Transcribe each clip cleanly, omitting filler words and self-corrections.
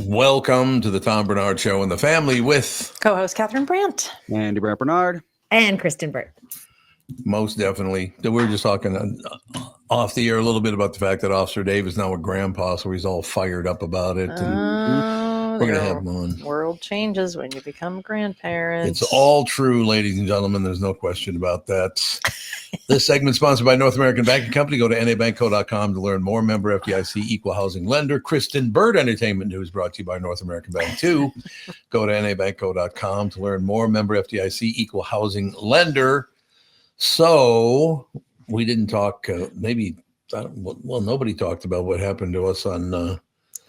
Welcome to the Tom Bernard Show and the family with co-host Catherine Brandt, Andy Brant Bernard, and Kristen Burt. Most definitely. We were just talking off the air a little bit about the fact that Officer Dave is now a grandpa, so he's all fired up about it. And we're going to have him on. World changes when you become grandparents. It's all true, ladies and gentlemen. There's no question about that. This segment is sponsored by North American Banking Company. Go to nabankco.com to learn more. Member FDIC, equal housing lender. Kristen Burt Entertainment News brought to you by North American Bank too. Go to nabankco.com to learn more. Member FDIC, equal housing lender. So we didn't talk. Nobody talked about what happened to us on.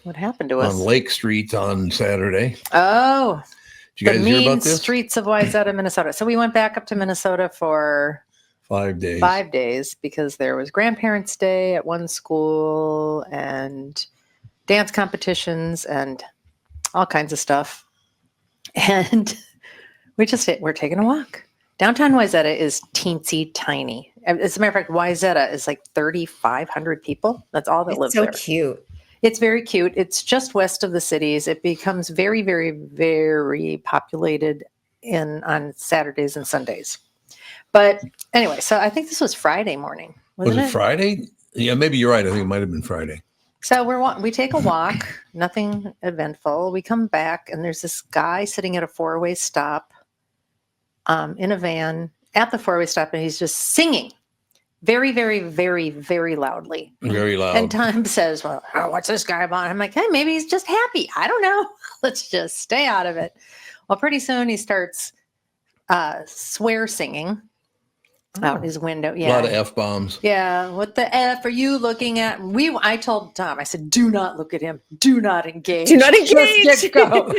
What happened to us on Lake Street on Saturday? Oh, did you guys hear about this? Streets of Wayzata, Minnesota. So we went back up to Minnesota for 5 days. 5 days because there was Grandparents' Day at one school and dance competitions and all kinds of stuff. And we're taking a walk. Downtown Wayzata is teensy tiny. As a matter of fact, Wayzata is like 3,500 people. That's all that lives there. It's so cute. It's very cute. It's just west of the cities. It becomes very, very, very populated on Saturdays and Sundays. But anyway, so I think this was Friday morning. Was it Friday? Yeah, maybe you're right. I think it might have been Friday. So we take a walk, nothing eventful. We come back and there's this guy sitting at a four-way stop in a van at the four-way stop, and he's just singing very, very, very, very loudly. Very loud. And Tom says, well, what's this guy about? I'm like, hey, maybe he's just happy. I don't know. Let's just stay out of it. Well, pretty soon he starts swear singing out his window. Yeah. A lot of F-bombs. Yeah. What the F are you looking at? I told Tom, I said, do not look at him. Do not engage. Do not engage. Just go.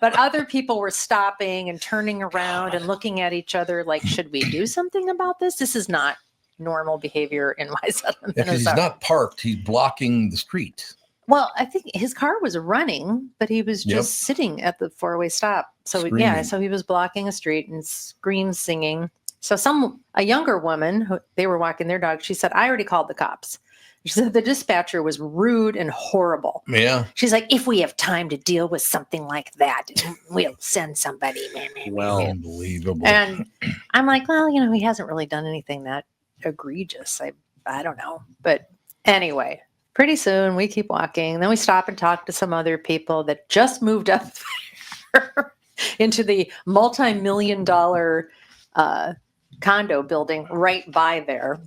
But other people were stopping and turning around and looking at each other like, should we do something about this? This is not normal behavior in Wayzata, Minnesota. Because he's not parked. He's blocking the street. Well, I think his car was running, but he was just sitting at the four-way stop. So so he was blocking a street and singing. So a younger woman, they were walking their dog. She said, I already called the cops. She said the dispatcher was rude and horrible. Yeah. She's like, if we have time to deal with something like that, we'll send somebody. Well, unbelievable. And I'm like, well, he hasn't really done anything that egregious. I don't know. But anyway. Pretty soon we keep walking. Then we stop and talk to some other people that just moved up into the multi-million-dollar condo building right by there.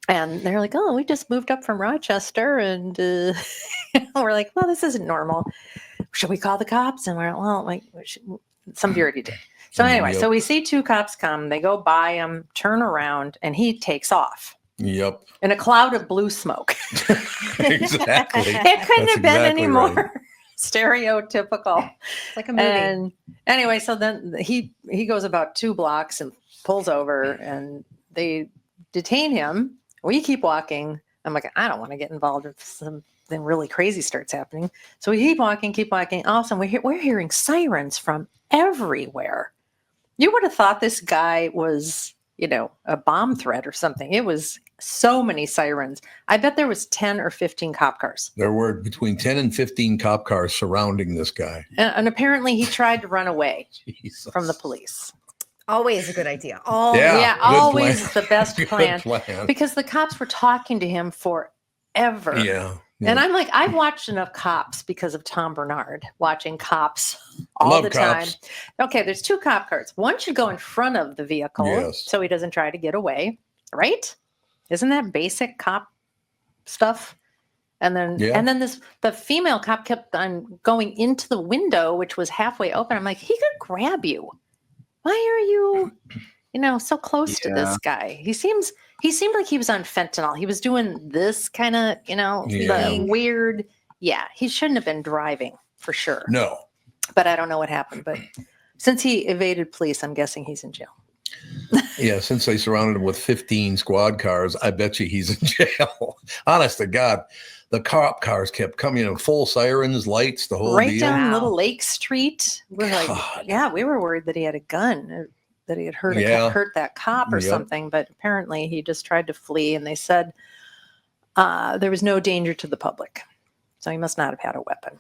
And they're like, oh, we just moved up from Rochester. And we're like, well, this isn't normal. Should we call the cops? And we're like, somebody already did. So anyway, so we see two cops come. They go by him, turn around, and he takes off. Yep. In a cloud of blue smoke. Exactly. It couldn't have been any more stereotypical. It's like a movie. And anyway, so then he goes about 2 blocks and pulls over, and they detain him. We keep walking. I'm like, I don't want to get involved if something really crazy starts happening. So we keep walking. All of a sudden, we're hearing sirens from everywhere. You would have thought this guy was, a bomb threat or something. It was so many sirens. I bet there was 10 or 15 cop cars. There were between 10 and 15 cop cars surrounding this guy. And apparently he tried to run away from the police. Always a good idea. Always the best plan. plan. Because the cops were talking to him forever. Yeah. And I'm like, I've watched enough Cops because of Tom Bernard, watching Cops all the time. Okay, there's 2 cop cars. One should go in front of the vehicle so he doesn't try to get away, right? Isn't that basic cop stuff? And then the female cop kept on going into the window, which was halfway open. I'm like, he could grab you. Why are you, so close to this guy? He seemed like he was on fentanyl. He was doing this kind of, the weird. Yeah, he shouldn't have been driving for sure. No. But I don't know what happened. But since he evaded police, I'm guessing he's in jail. Yeah, since they surrounded him with 15 squad cars, I bet you he's in jail. Honest to God, the cop cars kept coming in full sirens, lights, the whole deal. Right down Little Lake Street. We're like, we were worried that he had a gun, that he had hurt that cop or something. But apparently he just tried to flee, and they said there was no danger to the public. So he must not have had a weapon.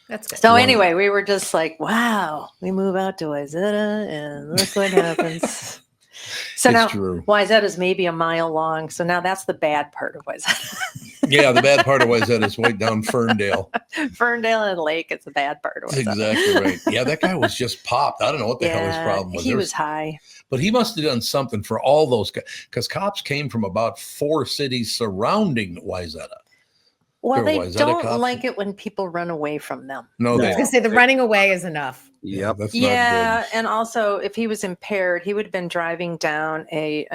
That's good. So Right. anyway, we were just like, wow, we move out to Wayzata and look what happens. So It's now true. Wayzata's maybe a mile long. So now that's the bad part of Wayzata. Yeah, the bad part of Wayzata is way down Ferndale. Ferndale and Lake is the bad part of That's Wayzata. exactly right. Yeah, that guy was just popped. I don't know what the hell his problem was. He There was high. But he must have done something for all those guys because cops came from about 4 cities surrounding Wayzata. Well, There they was. Is that a don't cop? like it when people run away from them. No, I they was don't. gonna say the running away is enough. Yeah, Yep. that's Yeah, not and also if he was impaired, he would have been driving down a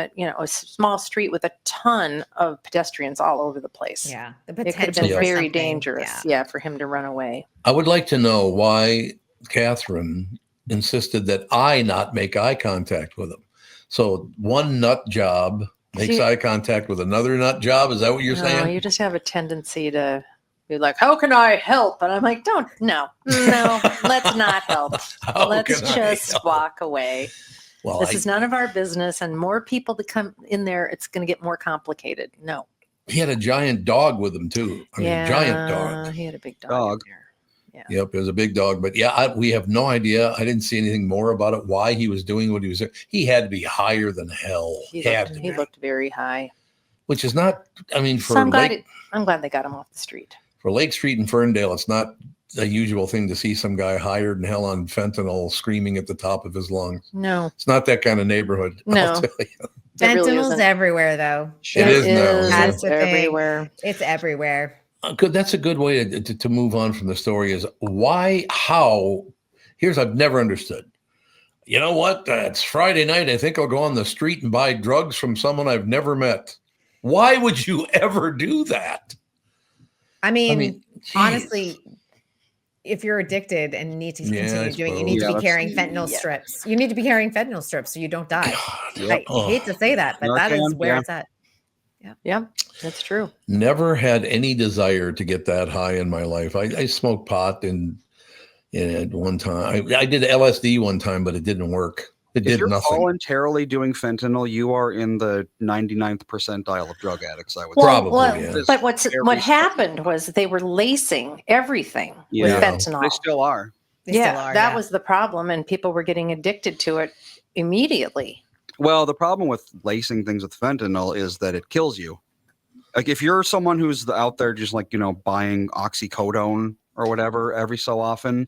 small street with a ton of pedestrians all over the place. Yeah, the It could have potential been for very something. dangerous. Yeah. Yeah, for him to run away. good. I would like to know why Catherine insisted that I not make eye contact with him. So one nut job makes See- eye contact with another nut job. Is that what you're No, saying? you just have a tendency to be like, "How can I help?" And I'm like, no, let's not help. How Let's can I just help? walk away. Well, This is none of our business, and more people to come in there, it's going to get more complicated. No. he had a giant dog with him too. I mean, giant dog. He had a big dog. Dog. in there. Yep, it was a big dog. But yeah, we have no idea. I didn't see anything more about it. Why he was doing what he was doing. He had to be higher than hell. He Had looked, to he be. looked very high. Which is not. I mean, So for I'm glad, Lake, I'm glad they got him off the street. for Lake Street in Ferndale, it's not a usual thing to see some guy higher than hell on fentanyl screaming at the top of his lungs. No, It's not that kind of neighborhood. No. I'll tell you. it really Fentanyl's isn't. everywhere, though. It is now, yeah. That's It's the thing. everywhere. It's everywhere. Good. That's a good way to move on from the story. Is why? How? Here's I've never understood. You know what? It's Friday night. I think I'll go on the street and buy drugs from someone I've never met. Why would you ever do that? I mean, geez. honestly, if you're addicted and need to Yeah, continue I doing it, you suppose. need to Yeah, be that's- carrying fentanyl Yeah. strips. You need to be carrying fentanyl strips so you don't die. God, Yep. I hate to say that, but that is Narcan, where yeah. it's at. Yeah, that's true. never had any desire to get that high in my life. I smoked pot and at one time. I did LSD one time, but it didn't work. It If did you're nothing. voluntarily doing fentanyl, you are in the 99th percentile of drug addicts, I would Well, say. Probably, yeah. But Very what small. happened was they were lacing everything Yeah. with Yeah. fentanyl. They still are. They Yeah, still are, that yeah. was the problem, and people were getting addicted to it immediately. Well, the problem with lacing things with fentanyl is that it kills you. Like if you're someone who's out there just like, buying oxycodone or whatever every so often,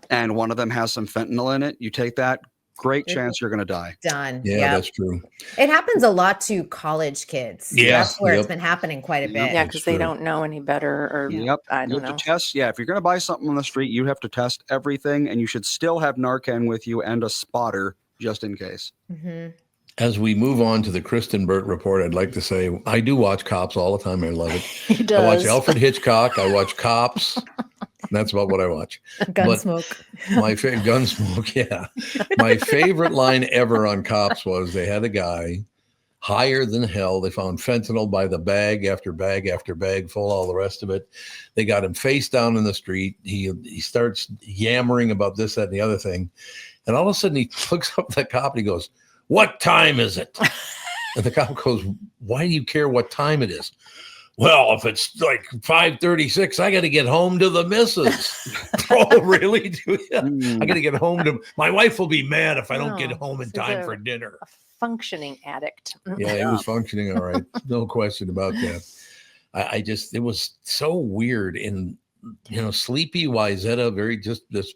and one of them has some fentanyl in it, you take that, great chance you're going to die. done. Yeah, Yeah. that's true. It happens a lot to college kids. Yeah, That's where yep. it's been happening quite a Yep. bit. Yeah, That's because they true. don't know any better, or Yep. I You don't have know. to test. Yeah, if you're going to buy something on the street, you have to test everything, and you should still have Narcan with you and a spotter just in case. Mhm. As we move on to the Kristen Burt report, I'd like to say I do watch Cops all the time. I love it. He I watch does. Alfred Hitchcock. I watch Cops. That's about what I watch. Gunsmoke. My favorite Gunsmoke. Yeah. My favorite line ever on Cops was they had a guy higher than hell. They found fentanyl by the bag after bag after bag full, all the rest of it. They got him face down in the street. He starts yammering about this, that, and the other thing. And all of a sudden he looks up at the cop and he goes, "What time is it?" And the cop goes, "Why do you care what time it is?" "Well, if it's like 5:36, I got to get home to the missus." "Oh, really? Do you? I got to get home to my wife will be mad if I don't get No, home in this is time a- for dinner." A functioning addict. Yeah, he was functioning all right. No question about that. I just, it was so weird. In, sleepy Wayzata, very just this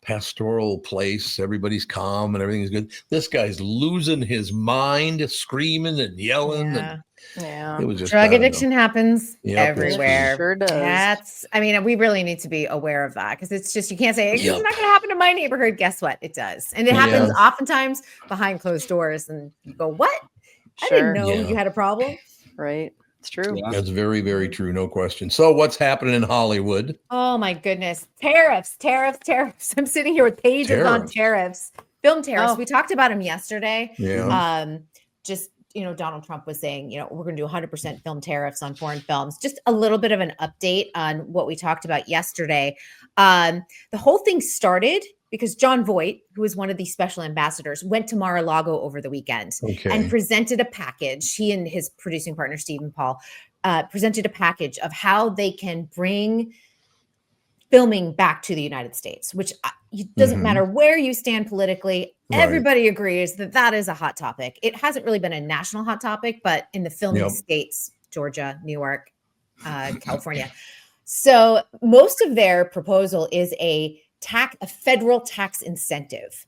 pastoral place. Everybody's calm and everything's good. This guy's losing his mind, screaming and yelling. Yeah. Yeah. And it was just Drug I don't know. addiction happens Yep, that's true. everywhere. Sure does. We really need to be aware of that because it's just, you can't say it's Yep. not going to happen to my neighborhood. Guess what? It does. And it happens Yeah. oftentimes behind closed doors. And you go, what? I Sure. didn't know Yeah. you had a problem. Right. It's true. Yeah. That's very, very true. No question. So what's happening in Hollywood? Oh my goodness. Tariffs. I'm sitting here with pages on tariffs, film tariffs. Oh. We talked about them yesterday. Yeah. Donald Trump was saying, we're going to do 100% film tariffs on foreign films. Just a little bit of an update on what we talked about yesterday. The whole thing started because John Voight, who is one of the special ambassadors, went to Mar-a-Lago over the weekend Okay. and presented a package. He and his producing partner, Stephen Paul, presented a package of how they can bring filming back to the United States, which it doesn't matter where you stand politically. Right. Everybody agrees that that is a hot topic. It hasn't really been a national hot topic, but in the filming states, Georgia, New York, California. So most of their proposal is a federal tax incentive,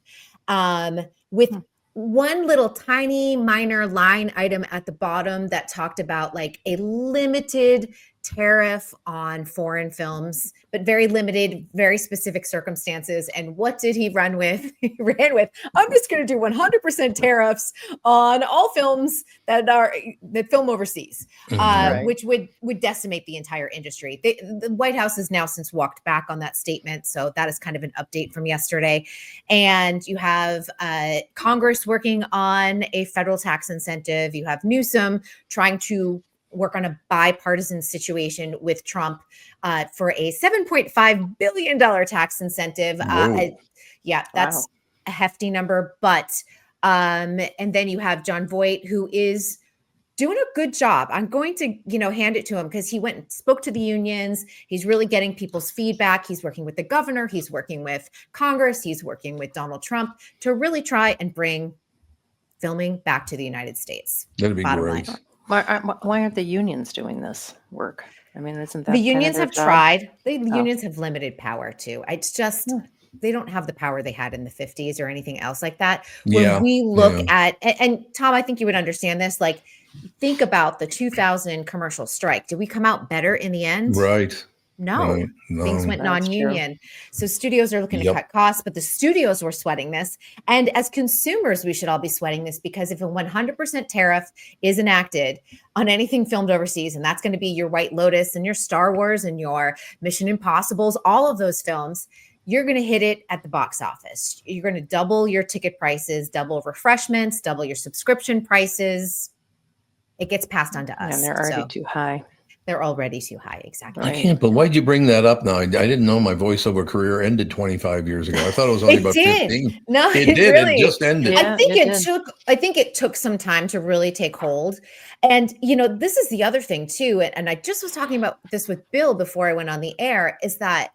with one little tiny minor line item at the bottom that talked about like a limited tariff on foreign films, but very limited, very specific circumstances. And what did he run with? He ran with, I'm just going to do 100% tariffs on all films that film overseas, which would decimate the entire industry. The White House has now since walked back on that statement. So that is kind of an update from yesterday. And you have Congress working on a federal tax incentive. You have Newsom trying to work on a bipartisan situation with Trump for a $7.5 billion tax incentive. That's a hefty number. But and then you have John Voight, who is doing a good job. I'm going to, hand it to him because he went and spoke to the unions. He's really getting people's feedback. He's working with the governor. He's working with Congress. He's working with Donald Trump to really try and bring filming back to the United States. That'd be great. Why aren't the unions doing this work? I mean, isn't that the unions have tried? The Oh. unions have limited power too. It's just they don't have the power they had in the 50s or anything else like that. When we look at, and Tom, I think you would understand this. Like, think about the 2000 commercial strike. Did we come out better in the end? Right. No, things went That's non-union. So studios are looking to cut costs, but the studios were sweating this. And as consumers, we should all be sweating this, because if a 100% tariff is enacted on anything filmed overseas, and that's going to be your White Lotus and your Star Wars and your Mission Impossibles, all of those films, you're going to hit it at the box office. You're going to double your ticket prices, double refreshments, double your subscription prices. It gets passed on to us. And they're already too high. They're already too high. Exactly. I can't, but why'd you bring that up now? I didn't know my voiceover career ended 25 years ago. I thought it was only about 15. No, it did. Really, it just ended. Yeah, I think it took some time to really take hold. And, this is the other thing too. And I just was talking about this with Bill before I went on the air, is that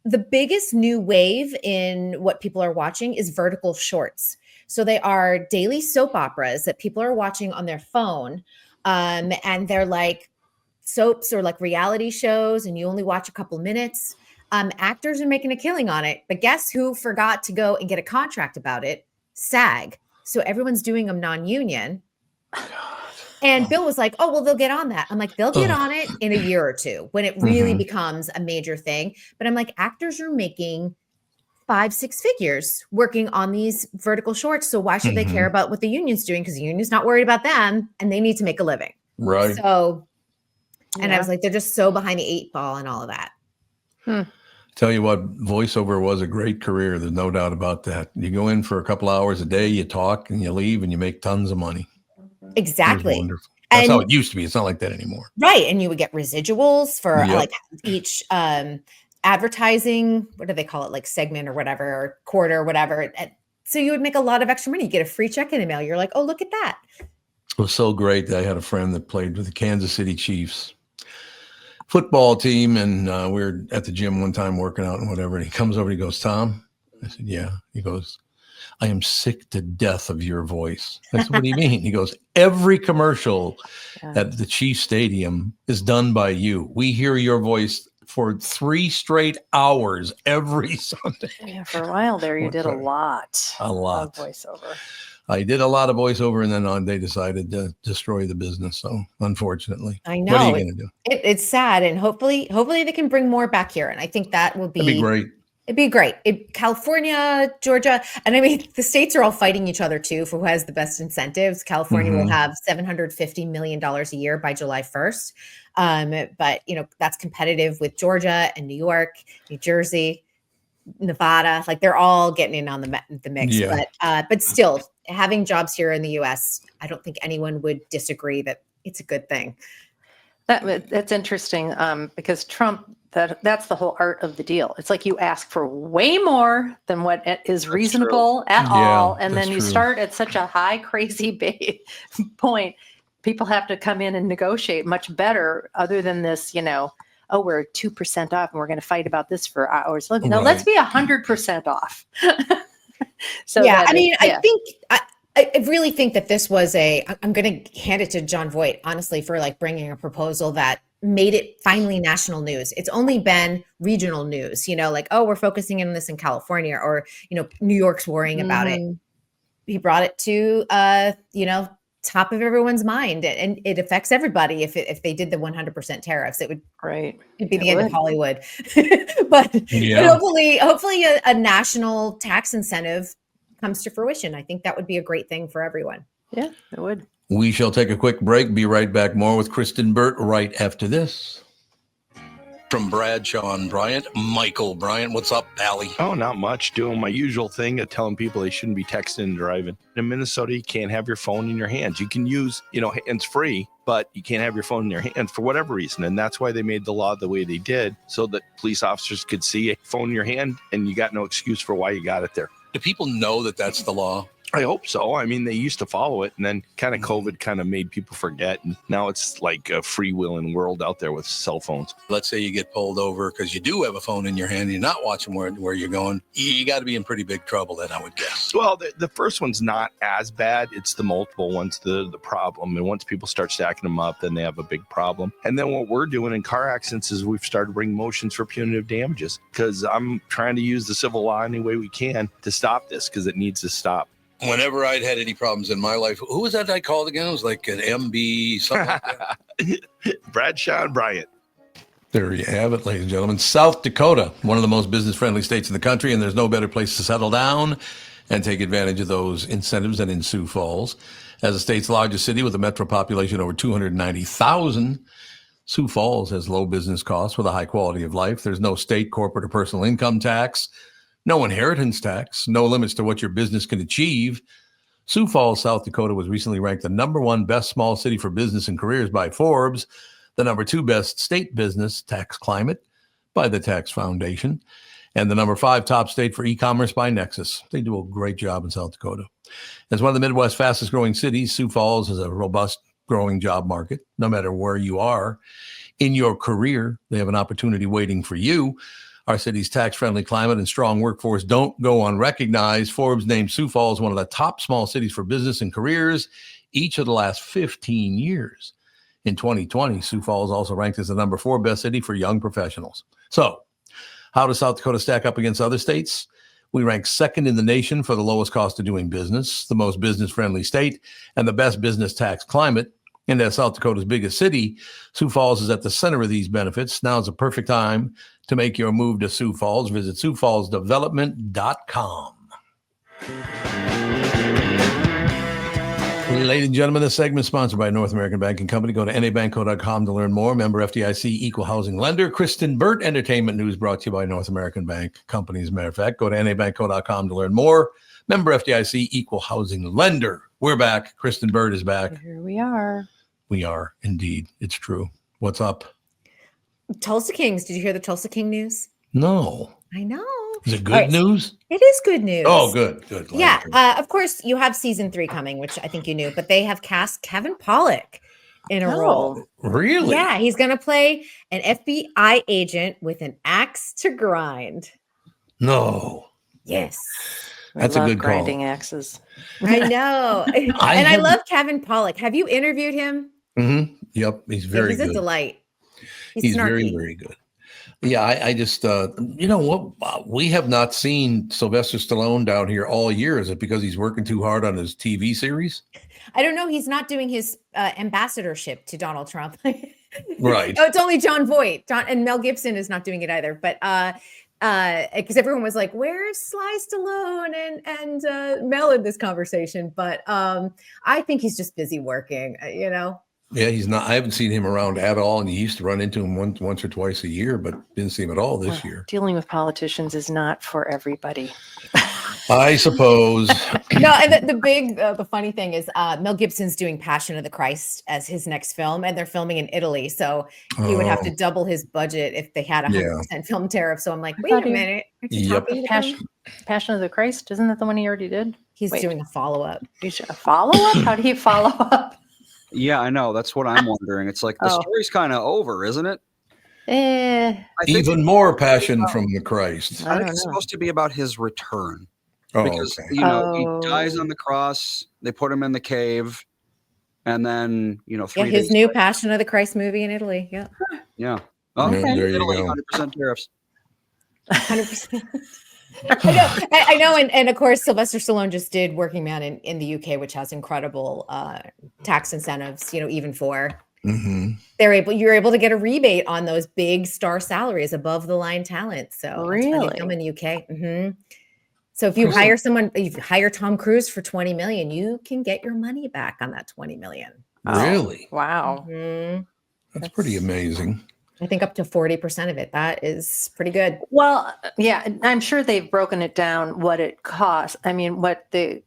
the biggest new wave in what people are watching is vertical shorts. So they are daily soap operas that people are watching on their phone. And they're like soaps or like reality shows, and you only watch a couple minutes. Actors are making a killing on it, but guess who forgot to go and get a contract about it? SAG. So everyone's doing them non-union. And Bill was like, oh, well, they'll get on that. I'm like, they'll get on it in a year or two when it really becomes a major thing. But I'm like, actors are making 5-6 figures working on these vertical shorts. So why should they care about what the union's doing? Because the union's not worried about them, and they need to make a living. Right. So, and I was like, they're just so behind the 8 ball and all of that. Tell you what, voiceover was a great career. There's no doubt about that. You go in for a couple hours a day, you talk, and you leave, and you make tons of money. Exactly. Wonderful. That's how it used to be. It's not like that anymore. Right. And you would get residuals for like each advertising, what do they call it? Like segment or whatever, or quarter or whatever. And so you would make a lot of extra money. You get a free check in the mail. You're like, oh, look at that. It was so great that I had a friend that played with the Kansas City Chiefs football team, and we were at the gym one time working out and whatever, and he comes over and he goes, Tom? I said, yeah. He goes, I am sick to death of your voice. I said, what do you mean? He goes, every commercial at the Chiefs Stadium is done by you. We hear your voice for 3 straight hours every Sunday. Yeah, for a while there, you did a lot of voiceover. I did a lot of voiceover, and then they decided to destroy the business. So unfortunately, I know. What are you going to do? It's sad, and hopefully they can bring more back here. And I think that will be, that'd be great. It'd be great. California, Georgia, and I mean, the states are all fighting each other too for who has the best incentives. California will have $750 million a year by July 1st. But that's competitive with Georgia and New York, New Jersey, Nevada. Like, they're all getting in on the mix. Yeah. But still, having jobs here in the US, I don't think anyone would disagree that it's a good thing. That's interesting, because Trump, that's the whole art of the deal. It's like you ask for way more than what is reasonable at all, and then you start at such a high, crazy point. people have to come in and negotiate much better other than this, oh, we're 2% off and we're going to fight about this for hours. No, let's be 100% off. So yeah, that I mean, yeah. I think I really think that this was I'm going to hand it to John Voight, honestly, for like bringing a proposal that made it finally national news. It's only been regional news, like, oh, we're focusing on this in California, or, New York's worrying about it. He brought it to, top of everyone's mind, and it affects everybody. If they did the 100% tariffs, it'd be the end of Hollywood. but hopefully a national tax incentive comes to fruition. I think that would be a great thing for everyone. Yeah, it would. We shall take a quick break. Be right back. More with Kristen Burt right after this. From Bradshaw and Bryant, Michael Bryant. What's up, Allie? Oh, not much. Doing my usual thing of telling people they shouldn't be texting and driving. In Minnesota, you can't have your phone in your hands. You can use, hands-free, but you can't have your phone in your hands for whatever reason. And that's why they made the law the way they did, so that police officers could see a phone in your hand and you got no excuse for why you got it there. Do people know that that's the law? I hope so. I mean, they used to follow it, and then kind of COVID kind of made people forget. And now it's like a freewheeling world out there with cell phones. Let's say you get pulled over because you do have a phone in your hand and you're not watching where you're going. You got to be in pretty big trouble then, I would guess. Well, the first one's not as bad. It's the multiple ones, the problem. And once people start stacking them up, then they have a big problem. And then what we're doing in car accidents is we've started bringing motions for punitive damages, because I'm trying to use the civil law any way we can to stop this, because it needs to stop. Whenever I'd had any problems in my life, who was that I called again? It was like an MB, something like that. Bradshaw and Bryant. There you have it, ladies and gentlemen. South Dakota, one of the most business-friendly states in the country, and there's no better place to settle down and take advantage of those incentives than in Sioux Falls. As the state's largest city with a metro population over 290,000, Sioux Falls has low business costs with a high quality of life. There's no state, corporate, or personal income tax. No inheritance tax, no limits to what your business can achieve. Sioux Falls, South Dakota was recently ranked the #1 best small city for business and careers by Forbes, the #2 best state business tax climate by the Tax Foundation, and the #5 top state for e-commerce by Nexus. They do a great job in South Dakota. As one of the Midwest's fastest growing cities, Sioux Falls has a robust growing job market. No matter where you are in your career, they have an opportunity waiting for you. Our city's tax-friendly climate and strong workforce don't go unrecognized. Forbes named Sioux Falls one of the top small cities for business and careers each of the last 15 years. In 2020, Sioux Falls also ranked as the #4 best city for young professionals. So, how does South Dakota stack up against other states? We rank second in the nation for the lowest cost of doing business, the most business-friendly state, and the best business tax climate. And as South Dakota's biggest city, Sioux Falls is at the center of these benefits. Now is the perfect time to make your move to Sioux Falls. Visit SiouxFallsDevelopment.com. Ladies and gentlemen, this segment is sponsored by North American Banking Company. Go to nabankco.com to learn more. Member FDIC, equal housing lender. Kristen Burt, entertainment news brought to you by North American Bank Company. As a matter of fact, go to nabankco.com to learn more. Member FDIC, equal housing lender. We're back. Kristen Burt is back. Here we are. We are indeed. It's true. What's up? Tulsa Kings. Did you hear the Tulsa King news? No. I know. Is it good news? It is good news. Oh, good. Good. Yeah. Of course, you have season 3 coming, which I think you knew, but they have cast Kevin Pollak in a role. Really? Yeah. He's going to play an FBI agent with an axe to grind. No. Yes. That's a good call. Grinding axes. I know. I love Kevin Pollak. Have you interviewed him? Mm-hmm. Yep. He's very good. He's a delight. He's very, very good. Yeah. I just, you know what? We have not seen Sylvester Stallone down here all year. Is it because he's working too hard on his TV series? I don't know. He's not doing his ambassadorship to Donald Trump. Right. Oh, it's only John Voight. And Mel Gibson is not doing it either. But because everyone was like, where's Sly Stallone and Mel in this conversation? But I think he's just busy working, Yeah, he's not. I haven't seen him around at all, and you used to run into him once or twice a year, but didn't see him at all this year. Dealing with politicians is not for everybody. I suppose. No, and the funny thing is Mel Gibson's doing Passion of the Christ as his next film, and they're filming in Italy, so he would have to double his budget if they had 100% film tariff. So I'm like, wait a minute. Passion of the Christ, isn't that the one he already did? He's doing a follow-up. A follow-up? How do you follow up? Yeah, I know. That's what I'm wondering. It's like the Oh. story's kind of over, isn't it? I think Even more passion from the Christ. I I think don't it's know. supposed to be about his return Oh, because okay. you know he dies Oh. on the cross. They put him in the cave, and then Yeah, 3 his days. new Passion of the Christ movie in Italy. Yeah, Yeah. Oh, Yeah, there you Italy, go. 100% tariffs. 100%. I know, and of course, Sylvester Stallone just did Working Man in the UK, which has incredible tax incentives. Even for Hmm. you're able to get a rebate on those big star salaries, above the line talent. So that's why they film Really? in the UK. So if you Kristen- hire Tom Cruise for 20 million, you can get your money back on that 20 million. Really? Oh, wow. Mhm. That's pretty amazing. I think up to 40% of it. That is pretty good. Well, yeah, I'm sure they've broken it down what it costs. I mean, what the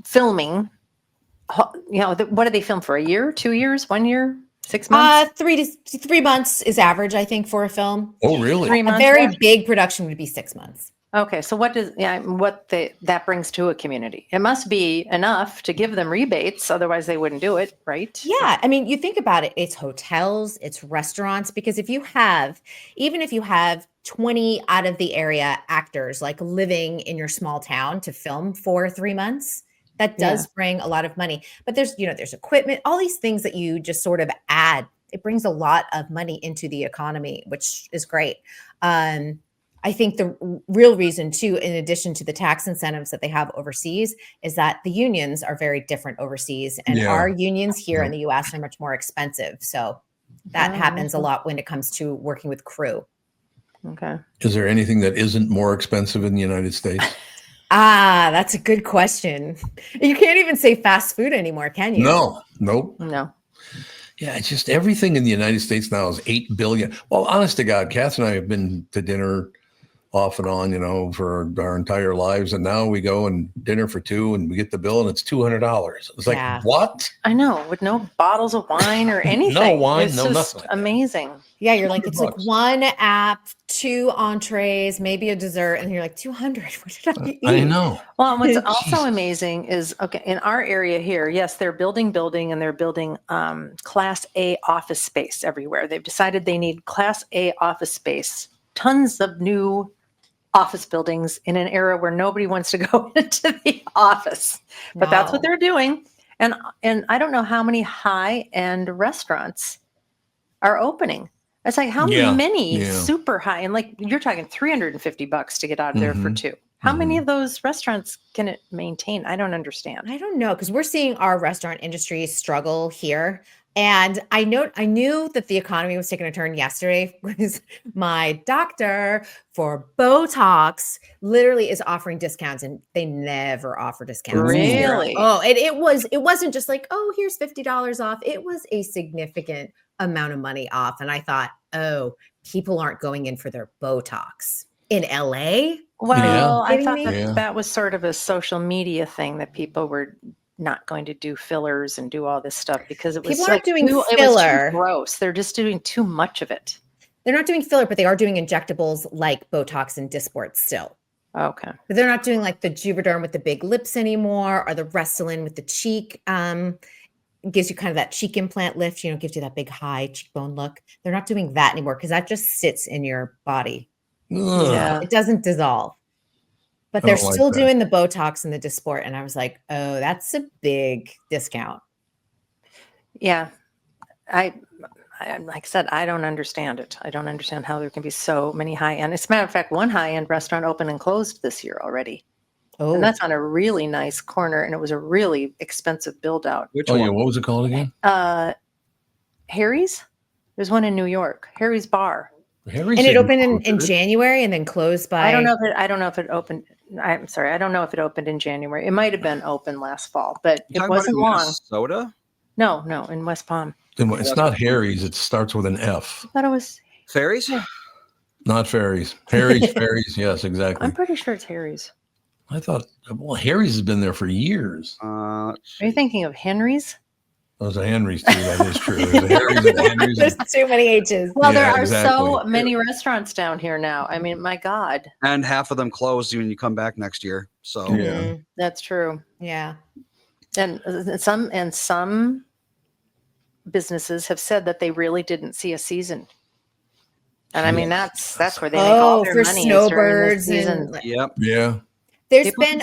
filming, what do they film for? A year, 2 years, 1 year, 6 months? 3 months is average, I think, for a film. Oh, really? 3 A months. very big production would be 6 months. Okay, so that brings to a community? It must be enough to give them rebates, otherwise they wouldn't do it, right? Yeah, I mean, you think about it, it's hotels, it's restaurants, because even if you have 20 out of the area actors like living in your small town to film for 3 months, that does bring a lot of money. But there's equipment, all these things that you just sort of add. It brings a lot of money into the economy, which is great. I think the real reason too, in addition to the tax incentives that they have overseas, is that the unions are very different overseas, and Yeah. our unions here in Yeah. the US are much more expensive. So that Oh, happens a okay. lot when it comes to working with crew. Okay. Is there anything that isn't more expensive in the United States? That's a good question. You can't even say fast food anymore, can you? No. Nope. No. Yeah, it's just everything in the United States now is 8 billion. Well, honest to God, Kath and I have been to dinner off and on, for our entire lives. And now we go and dinner for two and we get the bill and it's $200. It's like, Yeah. what? I know, with no bottles of wine or anything. wine, it's no just nothing like that. amazing. Yeah, you're like, it's like $200. one app, 2 entrees, maybe a dessert, and you're like, 200. What did I eat? I know. Well, and what's also Jesus. amazing is, okay, in our area here, yes, they're building and they're building Class A office space everywhere. They've decided they need Class A office space, tons of new office buildings in an era where nobody wants to go into the office. But that's what No. they're doing. And I don't know how many high-end restaurants are opening. It's like how Yeah, many yeah. super high, and like you're talking $350 to get out of there for Mhm, two. How many mhm. of those restaurants can it maintain? I don't understand. I don't know, because we're seeing our restaurant industry struggle here. And I knew that the economy was taking a turn yesterday because my doctor for Botox literally is offering discounts, and they never offer discounts. this year. Really? Oh, it wasn't just like, oh, here's $50 off. It was a significant amount of money off. And I thought, oh, people aren't going in for their Botox in LA. Well, I kidding thought me? that Yeah. that was sort of a social media thing that people were not going to do fillers and do all this stuff because it was People aren't doing it was filler. too gross. They're just doing too much of it. They're not doing filler, but they are doing injectables like Botox and Dysport still. Okay. But they're not doing like the Juvederm with the big lips anymore, or the Restylane with the cheek. It gives you kind of that cheek implant lift, gives you that big high cheekbone look. They're not doing that anymore because that just sits in your body. Ugh. Yeah. It doesn't dissolve. But I they're don't like still that. doing the Botox and the Dysport. And I was like, oh, that's a big discount. Yeah. I like I said, I don't understand it. I don't understand how there can be so many high-end. As a matter of fact, one high-end restaurant opened and closed this year already. Oh, And that's on a really nice corner, and it was a really expensive build-out. Which Oh, one? yeah. What was it called again? Harry's? There's one in New York, Harry's Bar. Harry's and it didn't opened in close, did it? January and then closed by. I don't know if it opened. I'm sorry, I don't know if it opened in January. It might have been open last fall, but You it talking about wasn't in long. Minnesota? No, in West Palm. Then It's not Harry's. It starts with an F. I thought it was. Ferries? Not Ferry's. Harry's, Ferry's. Yes, exactly. I'm pretty sure it's Harry's. I thought, well, Harry's has been there for years. Are you thinking of Henry's? Those are Henry's too. That is true. There's a Henry's and a Henry's. There's too many H's. Well, there Yeah, are so exactly. many restaurants down here now. I mean, my God, And half of them closed when you come back next year. So Yeah. Mhm. that's true. Yeah. And some businesses have said that they really didn't see a season. And I mean, that's where they make all their for money is during the snowbirds season. and yep. Yeah. there's People been,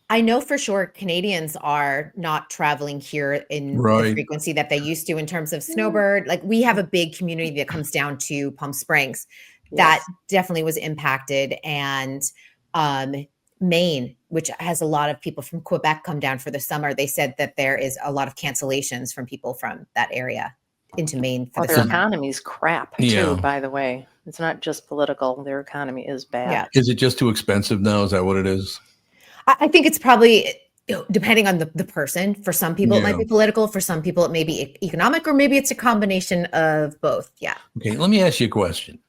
I know for sure Canadians are not traveling here in the Right. frequency that they used to in terms of snowbird. Like we have a big community that comes down to Palm Springs that definitely was impacted. And Maine, which has a lot of people from Quebec come down for the summer, they said that there is a lot of cancellations from people from that area into Maine for Well, the their summer. economy's crap too, Yeah. by the way. It's not just political. Their economy is bad. Yeah. Is it just too expensive now? Is that what it is? I think it's probably depending on the person. For some people, it might Yeah. be political. For some people, it may be economic, or maybe it's a combination of both. Yeah. Okay, let me ask you a question.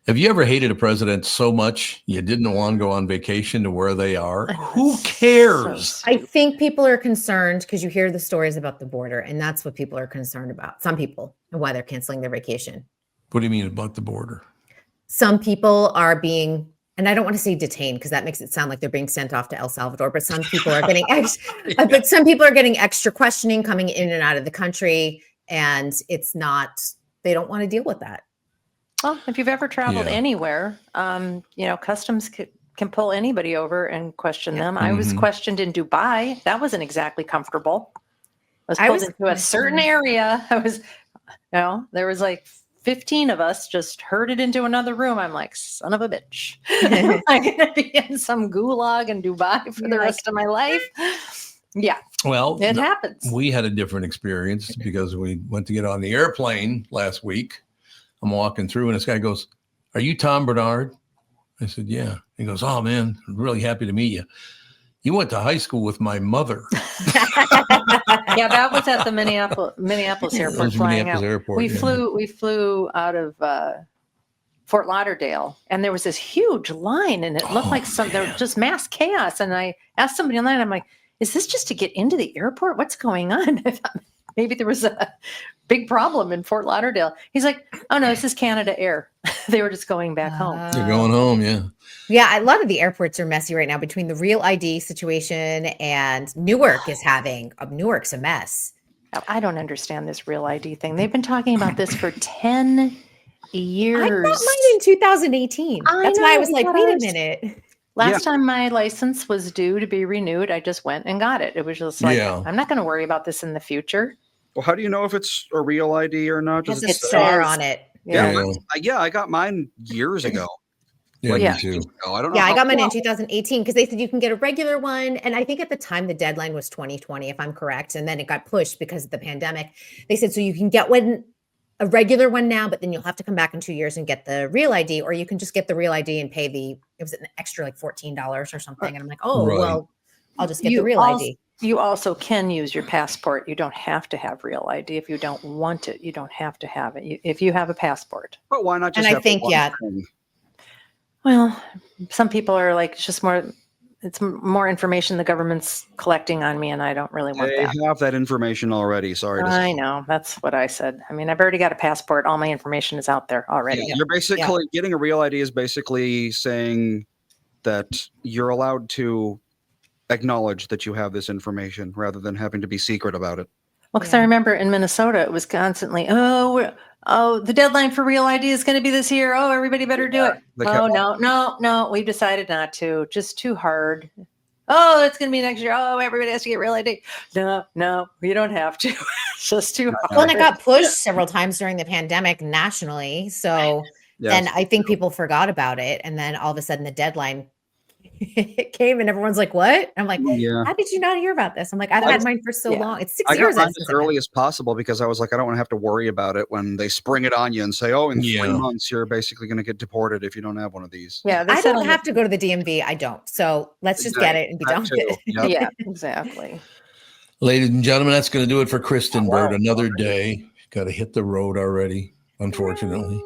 Have you ever hated a president so much you didn't want to go on vacation to where they are? Who cares? I think people are concerned because you hear the stories about the border, and that's what people are concerned about. Some people, and why they're canceling their vacation. What do you mean about the border? Some people are being, and I don't want to say detained because that makes it sound like they're being sent off to El Salvador, but some people are getting but some people are getting extra questioning coming in and out of the country, and it's not, they don't want to deal with that. Well, if you've ever traveled Yeah. anywhere, customs can pull anybody over and question them. I was Mhm. questioned in Dubai. That wasn't exactly comfortable. I was I pulled was into a certain area. There was like 15 of us just herded into another room. I'm like, son of a bitch. Am I going to be in some gulag in Dubai for You're the like, rest of my life? Yeah, Well, it happens. we had a different experience because we went to get on the airplane last week. I'm walking through and this guy goes, "Are you Tom Bernard?" I said, "Yeah." He goes, "Oh man, I'm really happy to meet you. You went to high school with my mother." Yeah, that was at the Minneapolis That airport was flying Minneapolis out. Airport. We yeah. flew out of Fort Lauderdale, and there was this huge line, and it looked like there was just mass chaos. And I asked somebody online, I'm like, "Is this just to get into the airport? What's going on?" I thought maybe there was a big problem in Fort Lauderdale. He's like, "Oh no, this is Canada Air." They were just going back home. You're going home, yeah. Yeah, a lot of the airports are messy right now between the real ID situation and Newark's a mess. I don't understand this real ID thing. They've been talking about this for 10 years. I got mine in 2018. I That's why I know, was we like, got wait a ours. minute. Last time my license was due to be renewed, I just went and got it. It was just like, Yeah. I'm not going to worry about this in the future. Well, how do you know if it's a real ID or not? It has Does a it It say? star says- on it. Yeah, Yeah. I got mine years ago. Yeah, Like, me Yeah. too. I don't know. Yeah, I how- got mine in 2018 because they said you can get a regular one. And I think at the time the deadline was 2020, if I'm correct. And then it got pushed because of the pandemic. They said, so you can get a regular one now, but then you'll have to come back in 2 years and get the real ID, or you can just get the real ID and pay it was an extra like $14 or something. And I'm like, oh, Right. well, I'll just get the real ID. You also can use your passport. You don't have to have real ID. If you don't want it, you don't have to have it. If you have a passport. But why not just And I have the think, one yeah. thing? Well, some people are like, it's more information the government's collecting on me, and I don't really want They that. have that information already. Sorry to I say. know. That's what I said. I mean, I've already got a passport. All my information is out there already. Yeah, you're basically getting a real ID is basically saying that you're allowed to acknowledge that you have this information rather than having to be secret about it. Well, because I remember in Minnesota, it was constantly, the deadline for real ID is going to be this year. Oh, everybody better do it. They Oh, kept- no, we've decided not to. Just too hard. Oh, it's going to be next year. Oh, everybody has to get real ID. No, you don't have to. It's just too hard. Well, and it got pushed several times during the pandemic nationally. So Yes. then I think people forgot about it. And then all of a sudden the deadline it came and everyone's like, what? I'm like, Yeah. how did you not hear about this? I'm like, I've had mine for so long. It's 6 I got years. mine as since I've had early as possible because I was like, I don't want to have to worry about it when they spring it on you and say, oh, in 3 Yeah. months, you're basically going to get deported if you don't have one of these. Yeah, they I said don't on the- have to go to the DMV. I don't. So let's just get it and be done with it. Yep. Yeah, exactly. Ladies and gentlemen, that's going to do it for Kristen Bird. Another day. Got to hit the road already, unfortunately.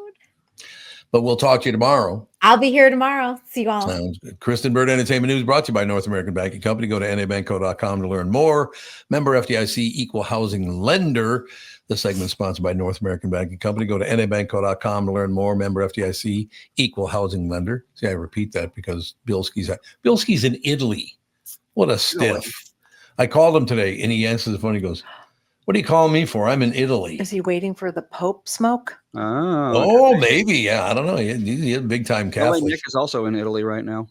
But we'll talk to you tomorrow. I'll be here tomorrow. See you all. Sounds good. Kristen Bird Entertainment News brought to you by North American Banking Company. Go to nabankco.com to learn more. Member FDIC equal housing lender. The segment sponsored by North American Banking Company. Go to nabankco.com to learn more. Member FDIC equal housing lender. See, I repeat that because Bilski's in Italy. What a stiff. I called him today and he answers the phone. He goes, "What are you calling me for? I'm in Italy." Is he waiting for the Pope smoke? Oh, maybe. Yeah, I don't know. He's a big time LA Catholic. Nick is also in Italy right now.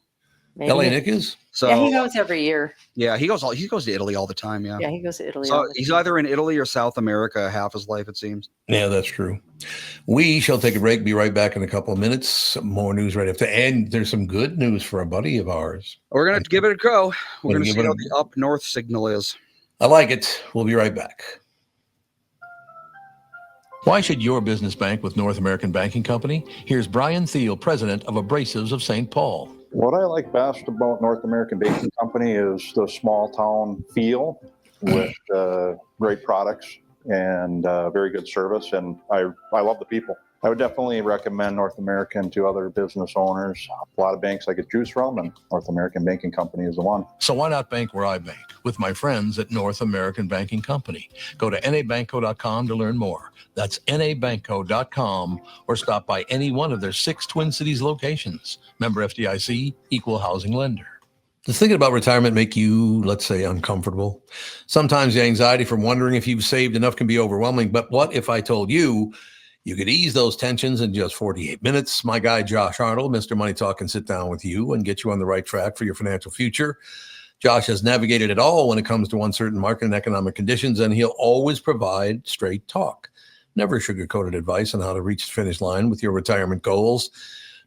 Maybe. LA Nick is? So Yeah, he goes every year. yeah, he goes to Italy all the time. Yeah. Yeah, he goes to Italy. So all the he's time. either in Italy or South America half his life, it seems. Yeah, that's true. We shall take a break. Be right back in a couple of minutes. Some more news right after. And there's some good news for a buddy of ours. We're going to give it a go. We're going to give see it how a- the up north signal is. I like it. We'll be right back. Why should your business bank with North American Banking Company? Here's Brian Thiel, president of Abrasives of St. Paul. What I like best about North American Baking Company is the small town feel with great products and very good service. And I love the people. I would definitely recommend North American to other business owners. A lot of banks I could choose from, and North American Banking Company is the one. So why not bank where I bank? With my friends at North American Banking Company. Go to nabankco.com to learn more. That's nabankco.com or stop by any one of their 6 Twin Cities locations. Member FDIC, equal housing lender. Does thinking about retirement make you, let's say, uncomfortable? Sometimes the anxiety from wondering if you've saved enough can be overwhelming. But what if I told you you could ease those tensions in just 48 minutes? My guy, Josh Arnold, Mr. Money Talk, can sit down with you and get you on the right track for your financial future. Josh has navigated it all when it comes to uncertain market and economic conditions, and he'll always provide straight talk. Never sugar-coated advice on how to reach the finish line with your retirement goals.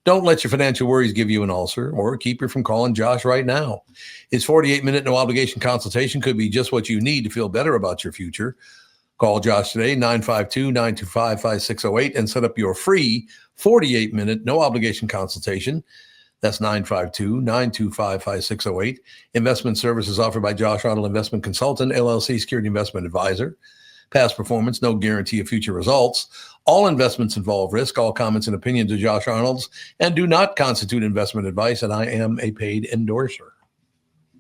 Don't let your financial worries give you an ulcer or keep you from calling Josh right now. His 48-minute no-obligation consultation could be just what you need to feel better about your future. Call Josh today, 952-925-5608, and set up your free 48-minute no-obligation consultation. That's 952-925-5608. Investment services offered by Josh Arnold Investment Consultant, LLC, Security Investment Advisor. Past performance, no guarantee of future results. All investments involve risk. All comments and opinions of Josh Arnold's and do not constitute investment advice, and I am a paid endorser.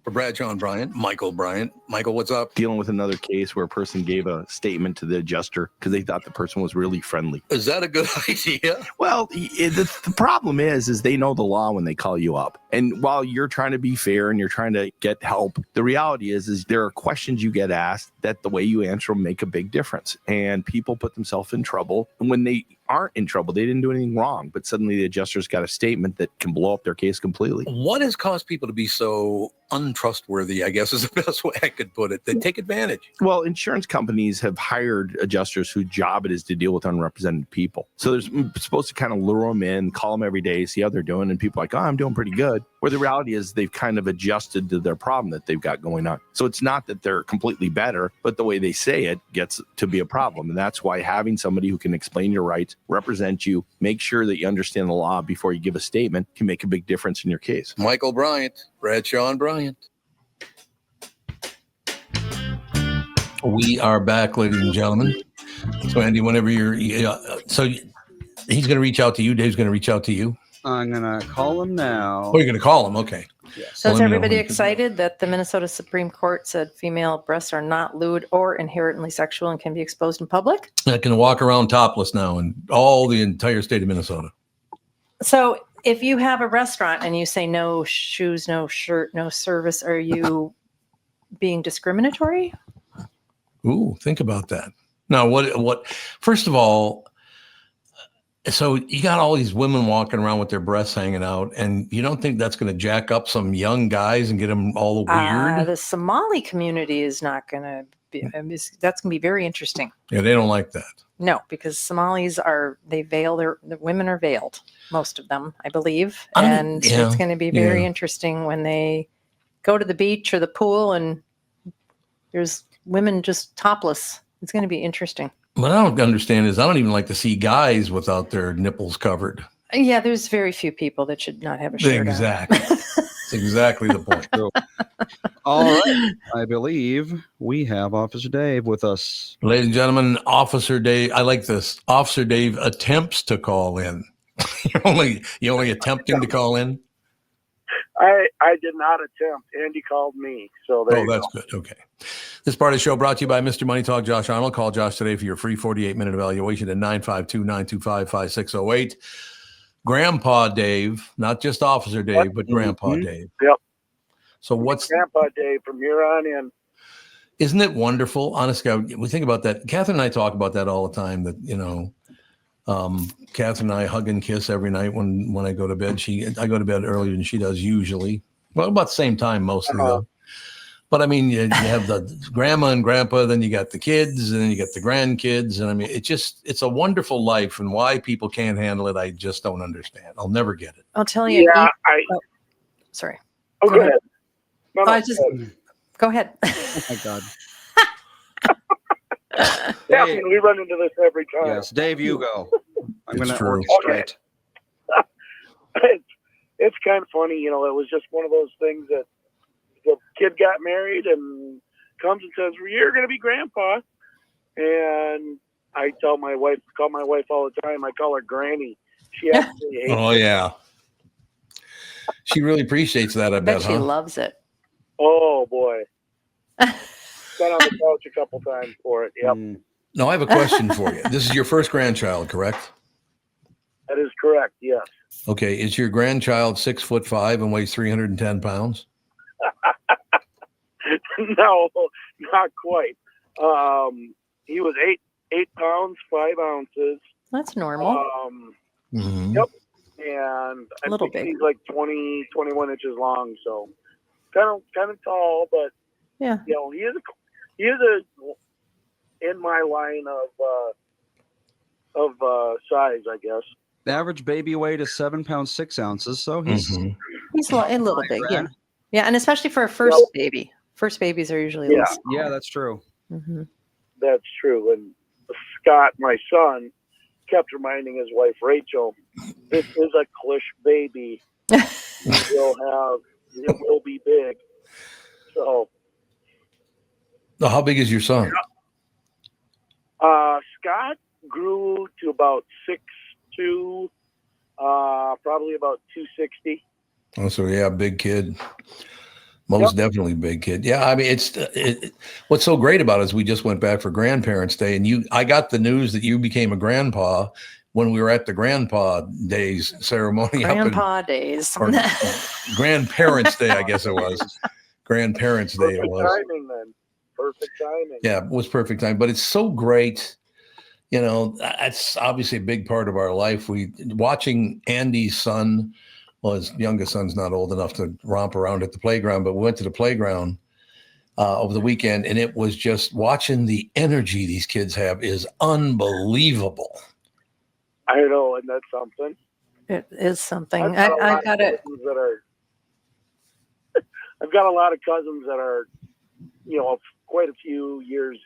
For Brad, John Bryant, Michael Bryant. Michael, what's up? Dealing with another case where a person gave a statement to the adjuster because they thought the person was really friendly. Is that a good idea? Well, the problem is they know the law when they call you up. And while you're trying to be fair and you're trying to get help, the reality is there are questions you get asked that the way you answer them make a big difference. And people put themselves in trouble. And when they aren't in trouble, they didn't do anything wrong, but suddenly the adjuster's got a statement that can blow up their case completely. What has caused people to be so untrustworthy, I guess is the best way I could put it? They take advantage. Well, insurance companies have hired adjusters whose job it is to deal with unrepresented people. So they're supposed to kind of lure them in, call them every day, see how they're doing. And people are like, oh, I'm doing pretty good. Where the reality is they've kind of adjusted to their problem that they've got going on. So it's not that they're completely better, but the way they say it gets to be a problem. And that's why having somebody who can explain your rights, represent you, make sure that you understand the law before you give a statement can make a big difference in your case. Michael Bryant, Bradshaw and Bryant. We are back, ladies and gentlemen. So, Andy, whenever so he's going to reach out to you. Dave's going to reach out to you. I'm going to call him now. Oh, you're going to call him? Okay. So is Let me know everybody when you can- excited that the Minnesota Supreme Court said female breasts are not lewd or inherently sexual and can be exposed in public? I can walk around topless now in all the entire state of Minnesota. So if you have a restaurant and you say no shoes, no shirt, no service, are you being discriminatory? Ooh, think about that. Now, what, first of all, so you got all these women walking around with their breasts hanging out, and you don't think that's going to jack up some young guys and get them all weird? The Somali community is not going to be, that's going to be very interesting. Yeah, they don't like that. No, because Somalis the women are veiled, most of them, I believe. Yeah, It's going to be very yeah. interesting when they go to the beach or the pool and there's women just topless. It's going to be interesting. What I don't understand is I don't even like to see guys without their nipples covered. Yeah, there's very few people that should not have a shirt Exactly. on. That's exactly the point. All right. I believe we have Officer Dave with us. Ladies and gentlemen, Officer Dave, I like this. Officer Dave attempts to call in. You're only attempting to call in. I did not attempt. Andy called me. So there you That's go. good. Okay. This part of the show brought to you by Mr. Money Talk, Josh Arnold. Call Josh today for your free 48-minute evaluation at 952-925-5608. Grandpa Dave, not just Officer Dave, but Grandpa Dave. Yep. So what's Grandpa Dave from here on in? Isn't it wonderful? Honestly, we think about that. Catherine and I talk about that all the time. That Catherine and I hug and kiss every night when I go to bed. I go to bed earlier than she does usually. Well, about the same time mostly though. But I mean, you have the grandma and grandpa, then you got the kids, and then you got the grandkids, and I mean, it's a wonderful life. And why people can't handle it, I just don't understand. I'll never get it. I'll tell you. Yeah, Sorry. Oh, go ahead. No, Go ahead. Oh my God. Definitely, we run into this every time. Yes, Dave, you go. I'm going to true. orchestrate. It's kind of funny, it was just one of those things that the kid got married and comes and says, well, you're going to be grandpa. And I call my wife all the time. I call her Granny. She absolutely hates Oh, yeah. She really appreciates that, I bet, she loves it. Oh, boy. Been on the couch a couple times for it. Yep. No, I have a question for you. This is your first grandchild, correct? That is correct. Yes. Okay. Is your grandchild 6'5" and weighs 310 pounds? No, not quite. He was 8 pounds, 5 ounces. That's normal. Yep. And I Little think big. he's like 20, 21 inches long. So kind of tall, but Yeah. he is a in my line of size, I guess. The average baby weight is 7 pounds 6 ounces, so he's He's a little big. Yeah. grand. Yeah. And especially for a first baby. First babies are usually a little smaller. Yeah, that's true. Mm-hmm. That's true. And Scott, my son, kept reminding his wife Rachel, "This is a Klish baby. It will be big." So, How big is your son? Scott grew to about 6'2", probably about 260. Oh, so yeah, big kid. Most definitely big kid. Yeah, I mean, what's so great about it is we just went back for Grandparents' Day, and I got the news that you became a grandpa when we were at the Grandpa Days ceremony. Grandpa Days. Grandparents' Day, I guess it was. Grandparents' Day it was. Perfect timing then. Perfect timing. Yeah, it was perfect time. But it's so great. That's obviously a big part of our life. Watching Andy's son. Well, his youngest son's not old enough to romp around at the playground, but we went to the playground over the weekend, and it was just watching the energy these kids have is unbelievable. I know, and that's something. It is something. I've got a lot of cousins that are, quite a few years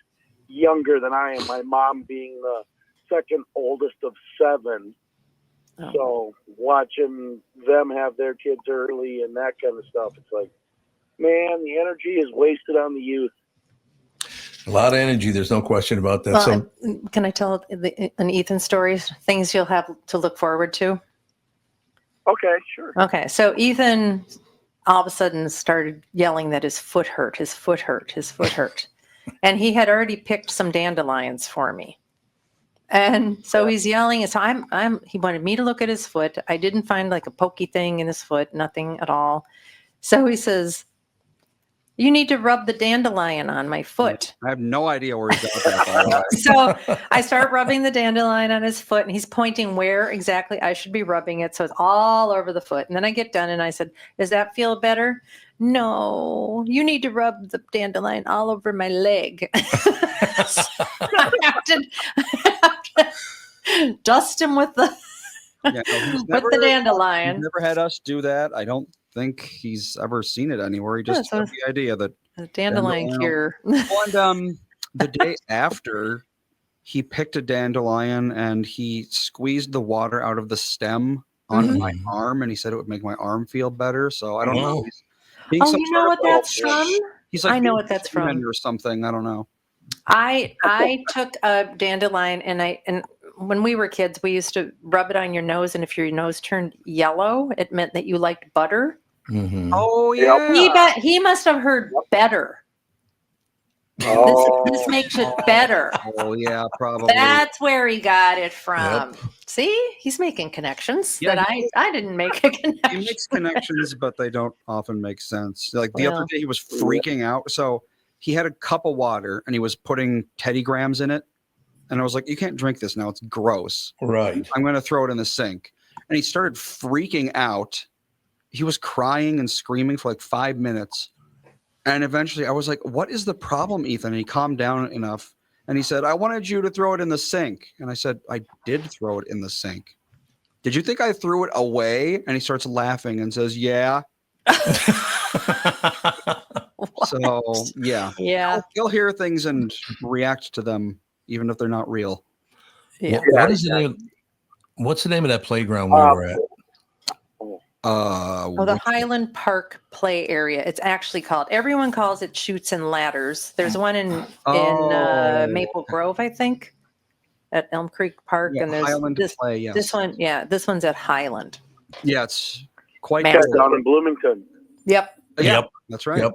younger than I am. My mom being the second oldest of 7. Oh. So watching them have their kids early and that kind of stuff, it's like, man, the energy is wasted on the youth. A lot of energy. There's no question about that. Well, can I tell an Ethan story? Things you'll have to look forward to? Okay, sure. Okay. So Ethan all of a sudden started yelling that his foot hurt, his foot hurt, his foot hurt. And he had already picked some dandelions for me. And so he's yelling. And so he wanted me to look at his foot. I didn't find like a pokey thing in his foot, nothing at all. So he says, "You need to rub the dandelion on my foot." I have no idea where he got that, by the way. So I start rubbing the dandelion on his foot, and he's pointing where exactly I should be rubbing it. So it's all over the foot. And then I get done and I said, "Does that feel better?" "No, you need to rub the dandelion all over my leg." So I have to dust him with the dandelion. He's never had us do that. I don't think he's ever seen it anywhere. He just had the idea that a dandelion cure. And the day after, he picked a dandelion and he squeezed the water out of the stem on my arm, and he said it would make my arm feel better. So I don't know. Oh, you know what that's from? He's like, I know what that's from. Or something. I don't know. I took a dandelion and when we were kids, we used to rub it on your nose, and if your nose turned yellow, it meant that you liked butter. Mhm. Oh Yep. yeah. He must have heard better. Oh, This makes it better. Oh yeah, probably. That's where he got it from. See, he's making connections Yeah, that I didn't make a He connection. makes connections, but they don't often make sense. Like the other Well. day, he was freaking out. So he had a cup of water and he was putting Teddy Grahams in it. And I was like, you can't drink this now. It's gross. Right. I'm going to throw it in the sink. And he started freaking out. He was crying and screaming for like 5 minutes. And eventually I was like, what is the problem, Ethan? And he calmed down enough. And he said, I wanted you to throw it in the sink. And I said, I did throw it in the sink. Did you think I threw it away? And he starts laughing and says, yeah. So, yeah. Yeah. He'll hear things and react to them, even if they're not real. Yeah. What is the name? What's the name of that playground we were at? Oh, the Highland Park play area. It's actually called. Everyone calls it Chutes and Ladders. There's one in Maple Grove, I think, at Elm Creek Park, yeah, and there's Highland Play, yes. this one. Yeah, this one's at Highland. Yeah, it's quite Man. yeah, cool. down in Bloomington. Yep. Yeah, Yep. that's right. Yep.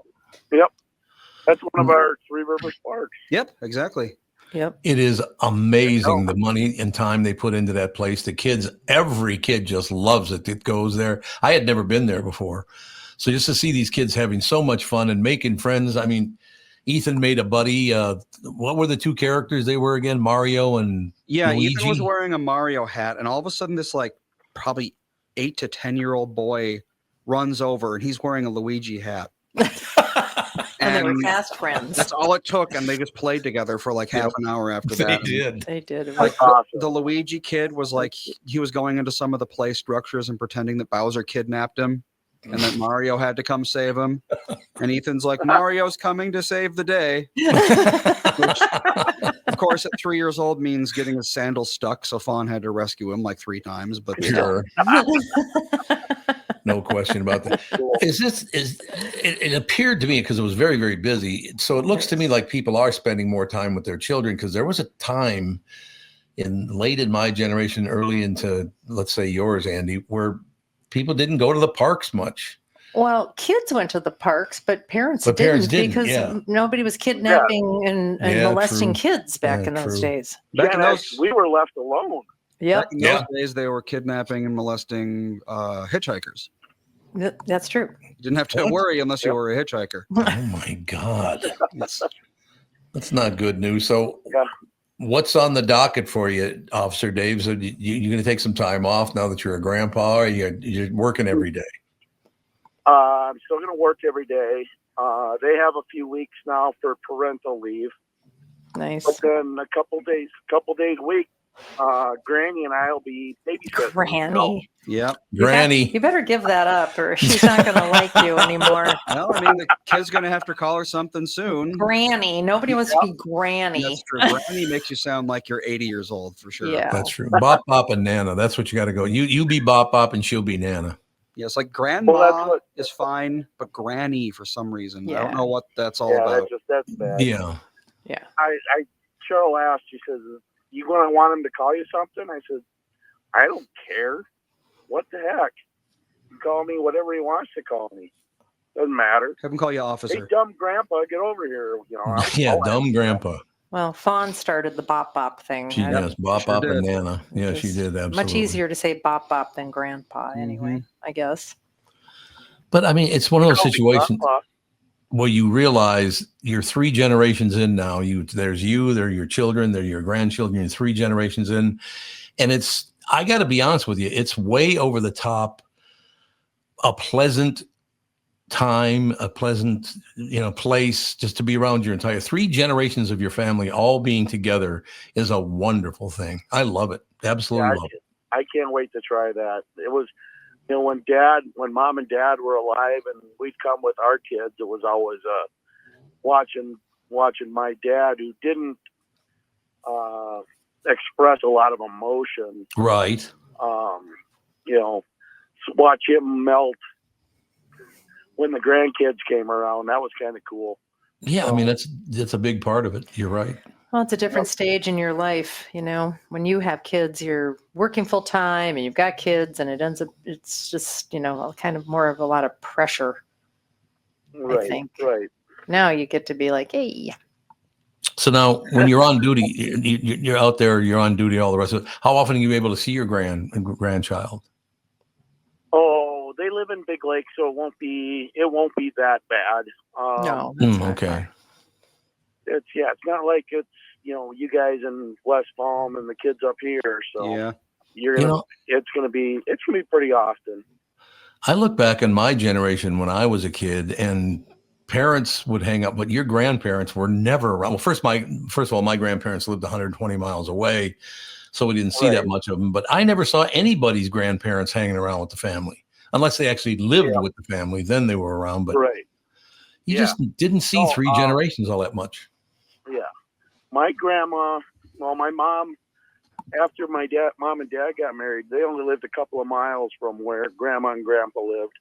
That's one of our Three Rivers parks. Yep, exactly. Yep. It is amazing the money and time they put into that place. The kids, every kid just loves it. It goes there. I had never been there before. So just to see these kids having so much fun and making friends. I mean, Ethan made a buddy. What were the two characters they were again? Mario and Yeah, Luigi? Ethan was wearing a Mario hat, and all of a sudden this like probably 8 to 10-year-old boy runs over and he's wearing a Luigi hat. And they were And fast friends. that's all it took, and they just played together for like half an hour after They that. did. They did. It was- Like Awesome. the Luigi kid was like he was going into some of the play structures and pretending that Bowser kidnapped him and that Mario had to come save him. And Ethan's like, Mario's coming to save the day. Which, of course, at 3 years old means getting his sandals stuck. So Fawn had to rescue him like 3 times. But Sure. No question about that. It appeared to me, because it was very, very busy. So it looks to me like people are spending more time with their children, because there was a time late in my generation, early into, let's say yours, Andy, where people didn't go to the parks much. Well, kids went to the parks, but parents But parents didn't, didn't, because yeah. nobody was kidnapping and Yeah, molesting true. kids back Yeah, in those true. days. back in Gen those, X, we were left alone. Yep. back in those days, they were kidnapping and molesting hitchhikers. That's true. You didn't have to What? worry unless you were a hitchhiker. Oh my God. That's not good news. So Yeah. what's on the docket for you, Officer Dave? So you're going to take some time off now that you're a grandpa, or you're working every day? I'm still going to work every day. They have a few weeks now for parental leave, Nice. but then a couple days a week, Granny and I will be babysitting. Granny. Yeah. Granny. You better give that up, or she's not going to like you anymore. Well, I mean, the kid's going to have to call her something soon. Granny. Nobody wants to be Granny. That's true. Granny makes you sound like you're 80 years old for sure. Yeah. That's true. Bop, Bop, and Nana. That's what you got to go. You be Bop, Bop, and she'll be Nana. Yes, like grandma Well, that's what- is fine, but granny for some reason. I Yeah. don't know what that's all Yeah, about. that's bad. Yeah. I Cheryl asked, she says, you going to want him to call you something? I said, I don't care. What the heck? You call me whatever he wants to call me. Doesn't matter. Have him call you Hey, officer. dumb grandpa, get over here. You know, Yeah, dumb grandpa. Well, Fawn started the bop bop thing. She does. Bop, Sure Bop, and did. Nana. Yeah, she It's did. Absolutely. Much easier to say bop bop than grandpa, anyway, I guess. But I mean, it's one of those Call me situations grandpa. where you realize you're 3 generations in now. There's you, they're your children, they're your grandchildren, you're 3 generations in. And I got to be honest with you, it's way over the top, a pleasant time, a pleasant, place just to be around your entire 3 generations of your family all being together is a wonderful thing. I love it. Absolutely love it. I can't wait to try that. It was, when mom and dad were alive and we'd come with our kids, it was always watching my dad, who didn't express a lot of emotion. Right. Watch him melt when the grandkids came around. That was kind of cool. Yeah, I mean, that's a big part of it. You're right. Well, it's a different stage in your life. You know, when you have kids, you're working full time and you've got kids, and it's just, you know, kind of more of a lot of pressure. Right, think. right. Now you get to be like, hey, So now, when you're on duty, you're out there, you're on duty, all the rest of it. How often are you able to see your grandchild? Oh, they live in Big Lake, so it won't be that bad. no. That's not Okay. fun. It's not like it's you guys in West Palm and the kids up here. So Yeah. it's gonna be pretty often. I look back in my generation when I was a kid, and parents would hang up, but your grandparents were never around. Well, first of all, my grandparents lived 120 miles away, so we didn't see that Right. much of them. But I never saw anybody's grandparents hanging around with the family, unless they actually lived with the family. Then they were around, but Right. you Yeah. just didn't see No, three generations all that much. Yeah. My grandma, my mom, after my mom and dad got married, they only lived a couple of miles from where grandma and grandpa lived.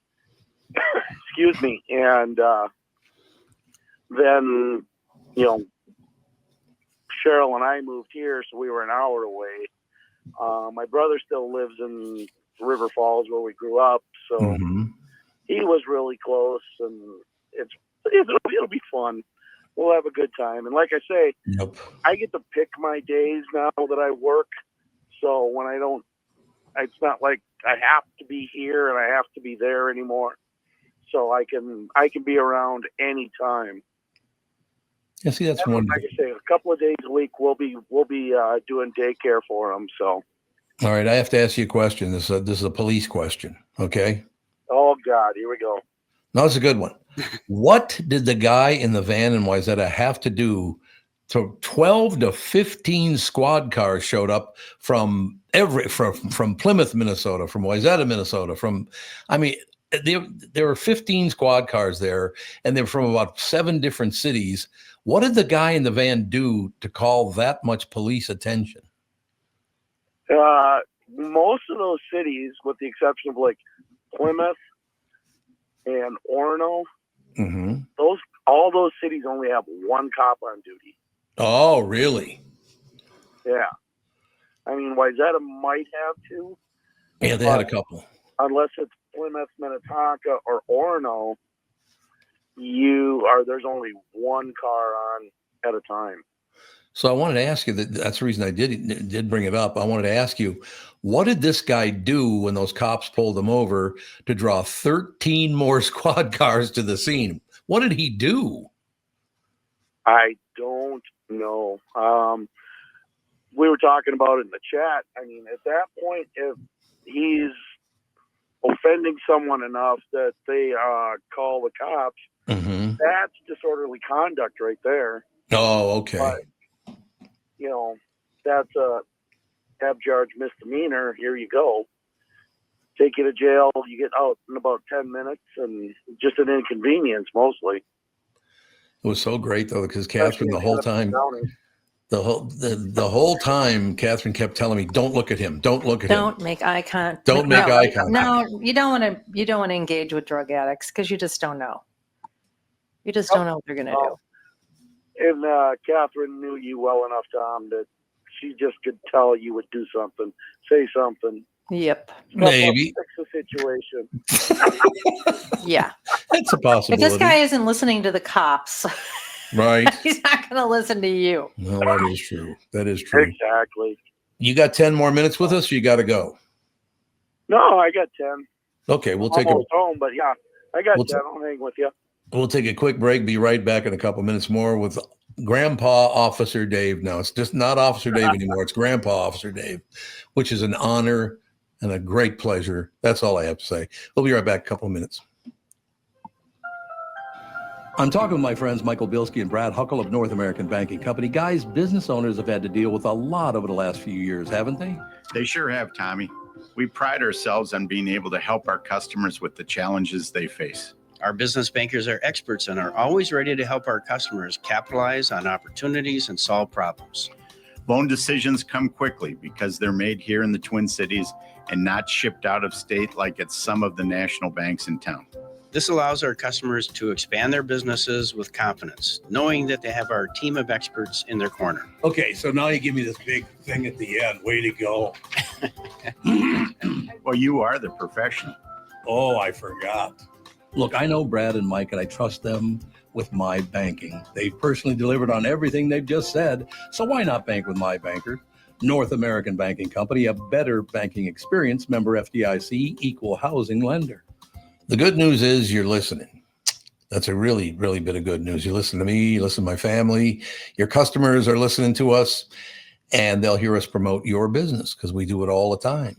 Excuse me. And then, Cheryl and I moved here, so we were an hour away. My brother still lives in River Falls where we grew up, so Mhm. he was really close, and it'll be fun. We'll have a good time. And like I say, Yep. I get to pick my days now that I work. So when I don't, it's not like I have to be here and I have to be there anymore. So I can be around anytime. Yeah, see, that's And wonderful. like I say, a couple of days a week we'll be doing daycare for them. So, All right, I have to ask you a question. This is a police question, okay? oh God, here we go. No, it's a good one. What did the guy in the van in Wayzata have to do to 12 to 15 squad cars showed up from Plymouth, Minnesota, from Wayzata, Minnesota, there were 15 squad cars there, and they're from about 7 different cities. What did the guy in the van do to call that much police attention? Most of those cities, with the exception of like Plymouth and Orono, Mm-hmm. all those cities only have one cop on duty. Oh, really? Yeah. I mean, Wayzata might have two. Yeah, they had a couple. Unless it's Plymouth, Minnetonka, or Orono, there's only one car on at a time. So I wanted to ask you that's the reason I did bring it up. I wanted to ask you, what did this guy do when those cops pulled him over to draw 13 more squad cars to the scene? What did he do? I don't know. We were talking about it in the chat. I mean, at that point, if he's offending someone enough that they call the cops, Mm-hmm. that's disorderly conduct right there. Oh, okay. But, that's a have-charge misdemeanor. Here you go. Take you to jail. You get out in about 10 minutes, and just an inconvenience mostly. It was so great though, because Catherine the whole time, County. the whole time, Catherine kept telling me, "Don't look at him. Don't look at him. Don't make eye contact. Don't make eye contact." No, you don't want to engage with drug addicts because you just don't know. You just don't know what they're going to do. And Catherine knew you well enough, Tom, that she just could tell you would do something, say something. Yep. Maybe. Fix the situation. Yeah. That's a If possibility. this guy isn't listening to the cops, Right. he's not going to listen to you. Well, that is true. That is true. Exactly. You got 10 more minutes with us, or you got to go? No, I got 10. Okay, we'll I'm take a almost home, but yeah, I got We'll 10. I'll hang with you. We'll take a quick break. Be right back in a couple minutes more with Grandpa Officer Dave. Now, it's just not Officer Dave anymore. It's Grandpa Officer Dave, which is an honor and a great pleasure. That's all I have to say. We'll be right back in a couple of minutes. I'm talking with my friends Michael Bilski and Brad Huckle of North American Banking Company. Guys, business owners have had to deal with a lot over the last few years, haven't they? They sure have, Tommy. We pride ourselves on being able to help our customers with the challenges they face. Our business bankers are experts and are always ready to help our customers capitalize on opportunities and solve problems. Loan decisions come quickly because they're made here in the Twin Cities and not shipped out of state like at some of the national banks in town. This allows our customers to expand their businesses with confidence, knowing that they have our team of experts in their corner. Okay, so now you give me this big thing at the end. Way to go. Well, you are the professional. Oh, I forgot. Look, I know Brad and Mike, and I trust them with my banking. They've personally delivered on everything they've just said. So why not bank with my banker? North American Banking Company, a better banking experience, member FDIC, equal housing lender. The good news is you're listening. That's a really, really bit of good news. You listen to me, you listen to my family, your customers are listening to us, and they'll hear us promote your business because we do it all the time.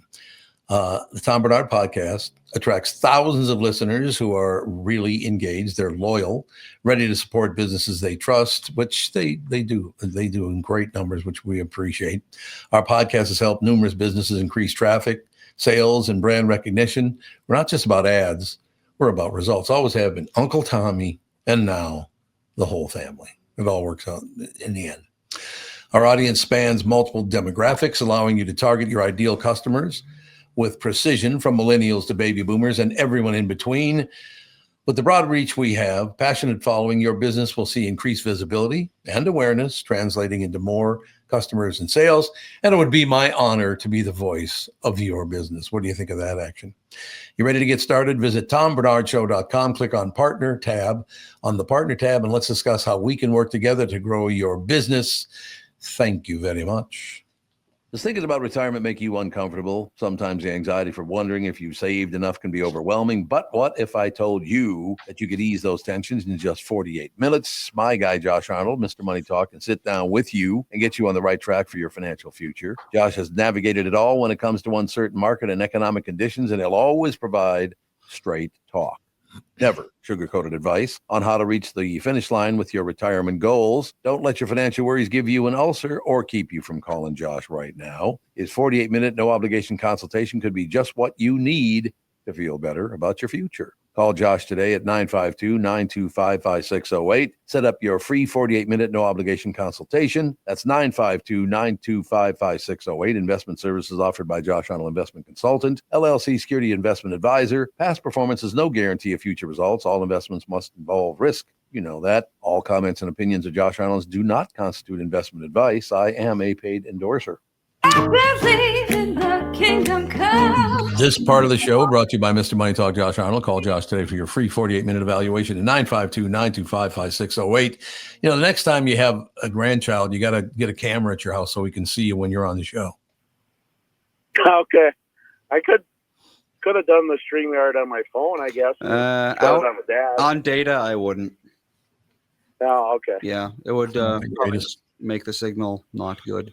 The Tom Bernard podcast attracts thousands of listeners who are really engaged. They're loyal, ready to support businesses they trust, which they do. They do in great numbers, which we appreciate. Our podcast has helped numerous businesses increase traffic, sales, and brand recognition. We're not just about ads. We're about results. Always have been. Uncle Tommy, and now the whole family. It all works out in the end. Our audience spans multiple demographics, allowing you to target your ideal customers with precision, from millennials to baby boomers and everyone in between. With the broad reach we have, passionate following, your business will see increased visibility and awareness, translating into more customers and sales. And it would be my honor to be the voice of your business. What do you think of that action? You ready to get started? Visit tombernardshow.com, click on Partner tab on the Partner tab, and let's discuss how we can work together to grow your business. Thank you very much. Does thinking about retirement make you uncomfortable? Sometimes the anxiety for wondering if you've saved enough can be overwhelming. But what if I told you that you could ease those tensions in just 48 minutes? My guy, Josh Arnold, Mr. Money Talk, can sit down with you and get you on the right track for your financial future. Josh has navigated it all when it comes to uncertain market and economic conditions, and he'll always provide straight talk. Never sugar-coated advice on how to reach the finish line with your retirement goals. Don't let your financial worries give you an ulcer or keep you from calling Josh right now. His 48-minute no-obligation consultation could be just what you need to feel better about your future. Call Josh today at 952-925-5608. Set up your free 48-minute no-obligation consultation. That's 952-925-5608. Investment services offered by Josh Arnold Investment Consultant, LLC Security Investment Advisor. Past performance is no guarantee of future results. All investments must involve risk. You know that. All comments and opinions of Josh Arnold's do not constitute investment advice. I am a paid endorser. This part of the show brought to you by Mr. Money Talk, Josh Arnold. Call Josh today for your free 48-minute evaluation at 952-925-5608. You know, the next time you have a grandchild, you got to get a camera at your house so we can see you when you're on the show. Okay. I could have done the StreamYard on my phone, I guess. I'm a dad. On data, I wouldn't. Oh, okay. Yeah, it would probably just make the signal not good.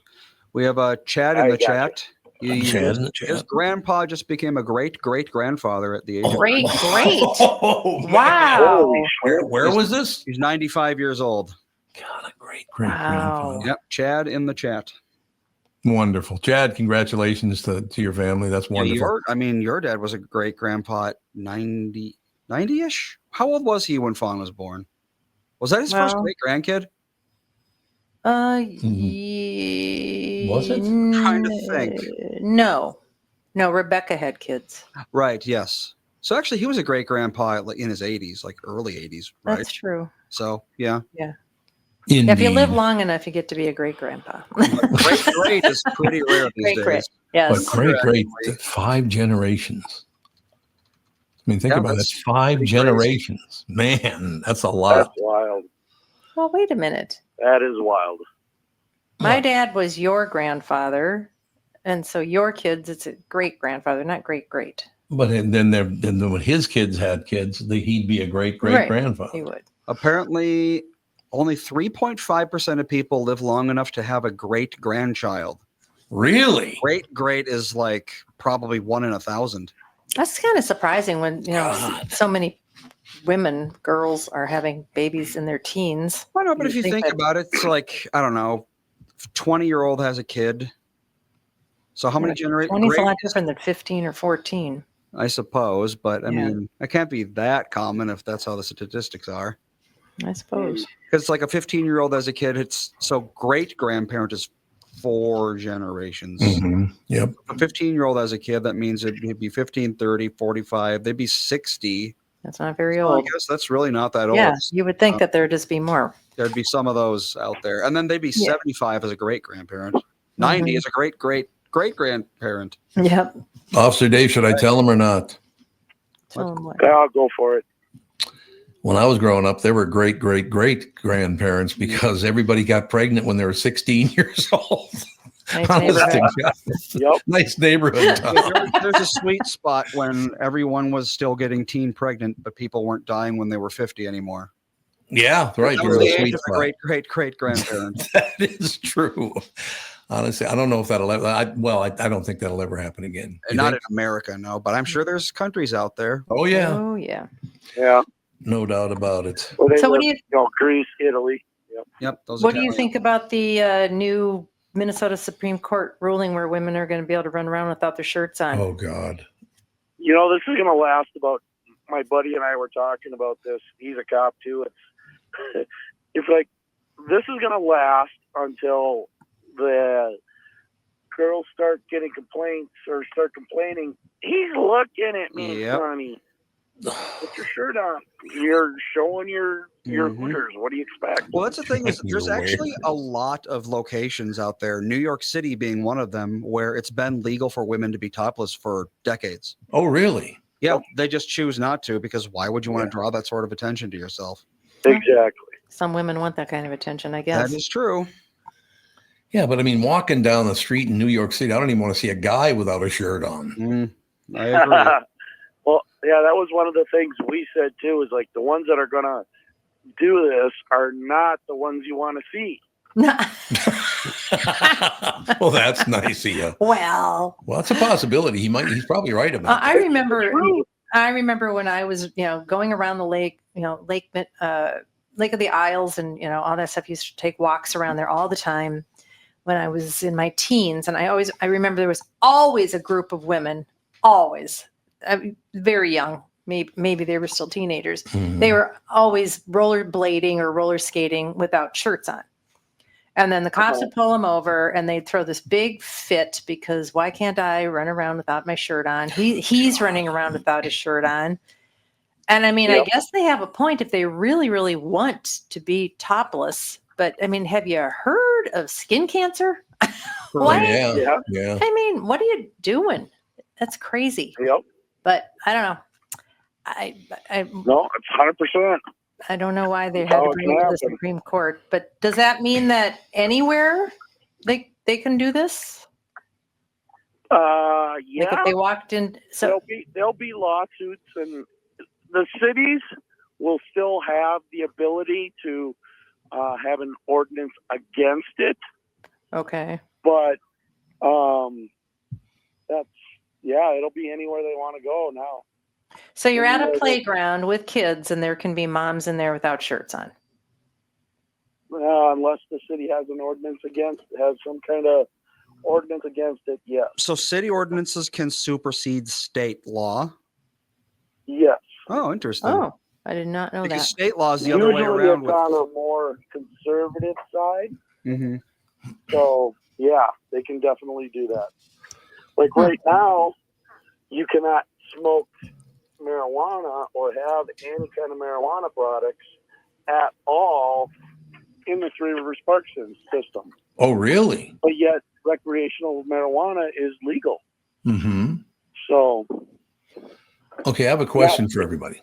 We have Chad in I the got chat. His grandpa just became a great-great-grandfather at the age of... Great. Oh, man. Wow. Holy shit. Where was this? He's 95 years old. God, a great Wow. grandfather. Yep, Chad in the chat. Wonderful. Chad, congratulations to your family. That's wonderful. Your dad was a great-grandpa at 90-ish? How old was he when Fawn was born? Was that his first great-grandkid? Was it? Trying to think. No, Rebecca had kids. Right, yes. So actually, he was a great-grandpa in his 80s, like early 80s, right? That's true. So, yeah. Indeed. If you live long enough, you get to be a great grandpa. Great is pretty rare these days. Great. Yes. But great, 5 generations. I mean, think about it. 5 generations. Man, that's a lot. That's wild. Well, wait a minute. That is wild. My dad was your grandfather, and so your kids, it's a great grandfather, not great. But then when his kids had kids, he'd be a great grandfather. He would. Apparently, only 3.5% of people live long enough to have a great grandchild. Really? Great is like probably 1 in 1,000. That's kind of surprising when so many girls are having babies in their teens. Well, no, but if you think about it, it's like, I don't know, 20-year-old has a kid. So how many generations? 20 is a lot different than 15 or 14. I suppose, but I mean, it can't be that common if that's how the statistics are. I suppose. Because it's like a 15-year-old has a kid. So great-grandparent is 4 generations. Mm-hmm. Yep. If a 15-year-old has a kid, that means it'd be 15, 30, 45. They'd be 60 That's not very I old. guess that's really not that old. Yeah, you would think that there'd just be more. There'd be some of those out there. And then they'd be Yeah. 75 as a great grandparent. 90 as a great grandparent. Yep. Officer Dave, should I tell him or not? Tell 'em what. Yeah, I'll go for it. When I was growing up, there were great grandparents because everybody got pregnant when they were 16 years old. Nice Honest to neighborhood. God. Yep. Nice neighborhood. Tom. There's a sweet spot when everyone was still getting teen pregnant, but people weren't dying when they were 50 anymore. Yeah, right. That There's was a the age sweet of the spot. great grandparent. That is true. Honestly, I don't know if that'll ever. I don't think that'll ever happen again. You Not think? in America, no, but I'm sure there's countries out there. Oh yeah, Oh, yeah. Yeah. no doubt about it. Well, they So what live, do you Greece, Italy. Yep. Those what do you Italians. think about the new Minnesota Supreme Court ruling where women are going to be able to run around without their shirts on? Oh God. This is going to last about. My buddy and I were talking about this. He's a cop too. It's like this is going to last until the girls start getting complaints or start complaining. He's looking at me Yep. funny. Put your shirt on. You're showing your Mhm. hooters. What do you expect? Well, that's the thing is there's You're actually weird. a lot of locations out there, New York City being one of them, where it's been legal for women to be topless for decades. Oh really? Yeah, they just choose not to because why would you want to draw that sort of attention to yourself? Exactly. Some women want that kind of attention, I guess. That is true. Yeah, but I mean, walking down the street in New York City, I don't even want to see a guy without a shirt on. I agree. Well, yeah, that was one of the things we said too. Is like the ones that are gonna do this are not the ones you want to see. Well, that's nice of you. Well, Well, that's a possibility. He's probably right about that. I remember when I was, going around the lake, Lake of the Isles and, all that stuff. Used to take walks around there all the time when I was in my teens. And I remember there was always a group of women, always very young. Maybe they were still teenagers. Mhm. They were always rollerblading or roller skating without shirts on. And then the cops would pull them over and they'd throw this big fit because why can't I run around without my shirt on? He's running around without his shirt on. And I mean, I guess they have a point if they really, really want to be topless. But I mean, have you heard of skin cancer? What? Yeah. I mean, what are you doing? That's crazy. Yep. But I don't know. No, it's 100%. I don't know why they had to Oh, it bring can it to the happen. Supreme Court. But does that mean that anywhere they can do this? Yeah. Like if they walked in, so There'll be lawsuits, and the cities will still have the ability to have an ordinance against it. okay. But it'll be anywhere they want to go now. So you're at a playground with kids, and there can be moms in there without shirts on. Unless the city has some kind of ordinance against it. Yes. So city ordinances can supersede state law. Yes. Oh, interesting. Oh, I did not know Because that. state law is the other way Usually around. it's on a more conservative side. Mhm. So yeah, they can definitely do that. Like right now, you cannot smoke marijuana or have any kind of marijuana products at all in the Three Rivers Park system. Oh, really? But yet recreational marijuana is legal. Mm-hmm. So Okay, I have a question for everybody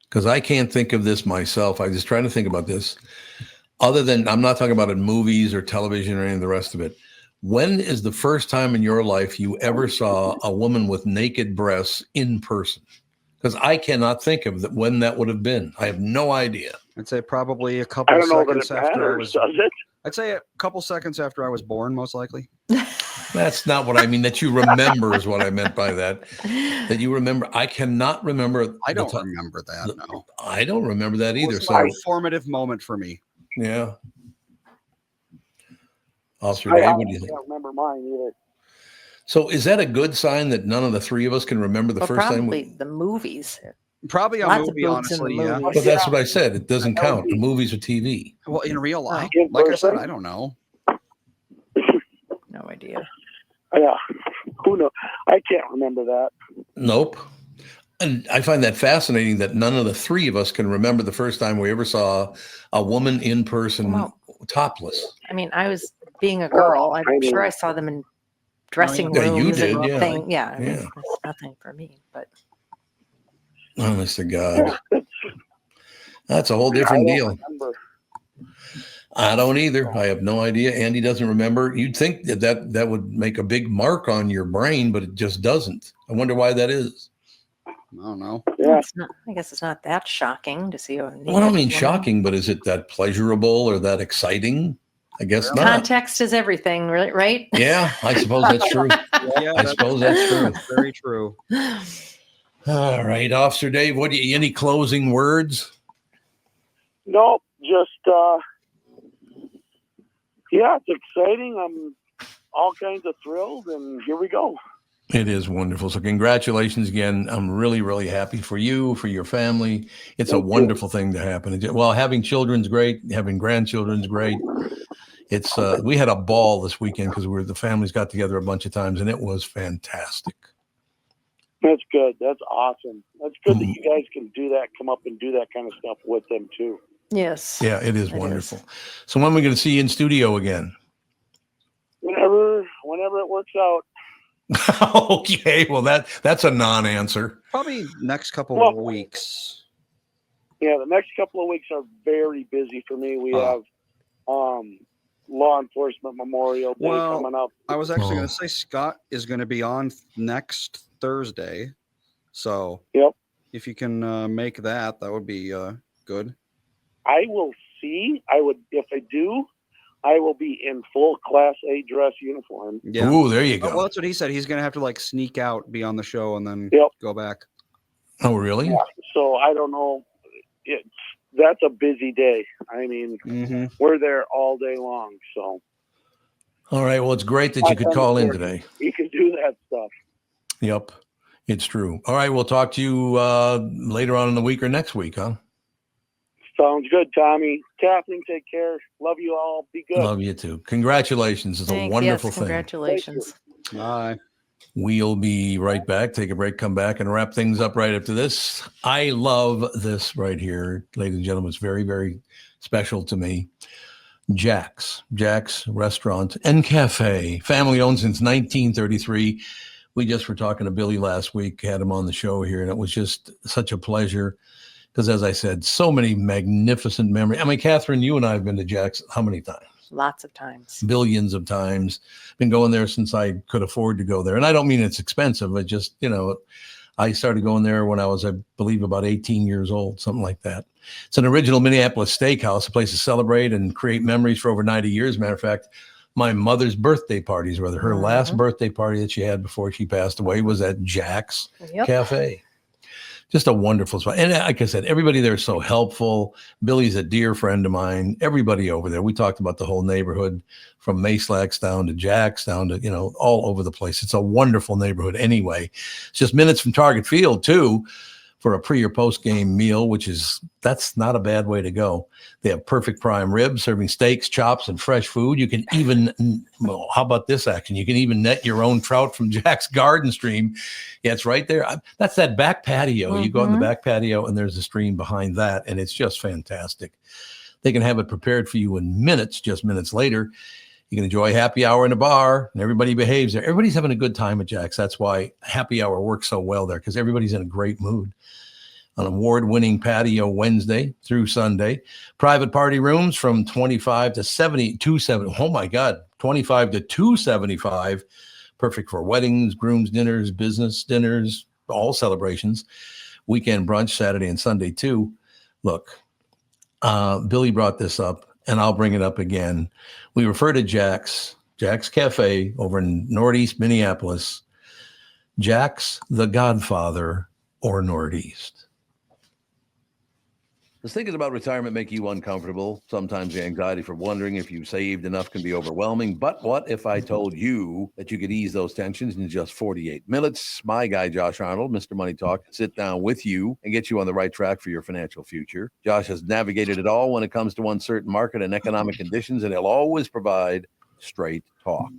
because I can't think of this myself. I was trying to think about this. Other than, I'm not talking about in movies or television or any of the rest of it. When is the first time in your life you ever saw a woman with naked breasts in person? Because I cannot think of when that would have been. I have no idea. I'd say probably a couple I don't know that seconds it after I matters, was. does it? I'd say a couple seconds after I was born, most likely. That's not what I mean. That you remember is what I meant by that. That you remember. I cannot remember. I don't remember that. No, I don't remember that it either. was So a formative moment for me. yeah. Officer I Dave, what do you think? can't remember mine either. So is that a good sign that none of the three of us can remember the Well, first time? probably the movies. Probably a Lots of movie, boobs in the honestly. Yeah. movies. But that's what I said. It doesn't count. The movies or TV. Well, in real life, In like I said, person? I don't know. No idea. Yeah. Who knows? I can't remember that. Nope. And I find that fascinating that none of the three of us can remember the first time we ever saw a woman in person Well, topless. I mean, I was being a girl. I'm I sure mean- I saw them in dressing Yeah, you rooms did, and yeah. thing. Yeah, I mean, Yeah. it's nothing for me. But Honest to God. That's a whole different deal. Remember. I don't either. I have no idea. Andy doesn't remember. You'd think that would make a big mark on your brain, but it just doesn't. I wonder why that is. I don't know. Yeah. it's not. I guess it's not that shocking to see a naked Well, I don't mean woman. shocking, but is it that pleasurable or that exciting? I guess not. Context is everything, right? Yeah, I suppose that's true. Yeah, I suppose that's true. That's very true. All right, Officer Dave, any closing words? Nope, just yeah, it's exciting. I'm all kinds of thrilled, and here we go. It is wonderful. So congratulations again. I'm really, really happy for you, for your family. It's a Thank you. wonderful thing to happen. Well, having children's great. Having grandchildren's great. It's we had a ball this weekend because the families got together a bunch of times, and it was fantastic. That's good. That's awesome. That's good that you guys can do that. Come up and do that kind of stuff with them too. Yes. Yeah, it is It wonderful. So when are we going to see you in studio again? Whenever it works out. Okay, well that's a non-answer. Probably next couple Well- of weeks. Yeah, the next couple of weeks are very busy for me. We Oh. have law enforcement Memorial Day Well, coming up. I was actually Oh. going to say Scott is going to be on next Thursday. So Yep. if you can make that would be good. I will see. If I do, I will be in full Class A dress uniform. Yeah. Ooh, there you Well, go. that's what he said. He's going to have to like sneak out, be on the show, and then Yep. go back. Oh, really? Yeah. So I don't know. That's a busy day. I mean, Mm-hmm. we're there all day long. So All right. Well, it's great that you could call in today. you can do that stuff. Yep, it's true. All right, we'll talk to you later on in the week or next week, huh? Sounds good, Tommy. Catherine, take care. Love you all. Be good. Love you too. Congratulations. It's a Thank- wonderful yes, thing. congratulations. Bye. We'll be right back. Take a break, come back, and wrap things up right after this. I love this right here, ladies and gentlemen. It's very, very special to me. Jack's Restaurant and Cafe, family owned since 1933. We just were talking to Billy last week, had him on the show here, and it was just such a pleasure because, as I said, so many magnificent memories. I mean, Catherine, you and I have been to Jack's how many times? Lots of times. Billions of times. Been going there since I could afford to go there. And I don't mean it's expensive. I just, I started going there when I was, I believe, about 18 years old, something like that. It's an original Minneapolis steakhouse, a place to celebrate and create memories for over 90 years. Matter of fact, my mother's birthday parties, rather, her last birthday party that she had before she passed away was at Jack's Yep. Cafe. Just a wonderful spot. And like I said, everybody there is so helpful. Billy's a dear friend of mine. Everybody over there. We talked about the whole neighborhood from Maslax down to Jack's down to, all over the place. It's a wonderful neighborhood anyway. It's just minutes from Target Field too for a pre or post game meal, that's not a bad way to go. They have perfect prime ribs, serving steaks, chops, and fresh food. You can even, how about this action? You can even net your own trout from Jack's Garden Stream. Yeah, it's right there. That's that back patio. You go out in the back patio and there's a stream behind that. And it's just fantastic. They can have it prepared for you in minutes, just minutes later. You can enjoy happy hour in a bar and everybody behaves there. Everybody's having a good time at Jack's. That's why happy hour works so well there because everybody's in a great mood. An award-winning patio Wednesday through Sunday. Private party rooms from 25 to 270. Oh my God, 25 to 275. Perfect for weddings, groom's dinners, business dinners, all celebrations. Weekend brunch, Saturday and Sunday too. Look, Billy brought this up and I'll bring it up again. We refer to Jack's Cafe over in Northeast Minneapolis. Jack's the Godfather or Northeast. Does thinking about retirement make you uncomfortable? Sometimes the anxiety for wondering if you've saved enough can be overwhelming. But what if I told you that you could ease those tensions in just 48 minutes? My guy, Josh Arnold, Mr. Money Talk, can sit down with you and get you on the right track for your financial future. Josh has navigated it all when it comes to uncertain market and economic conditions, and he'll always provide straight talk.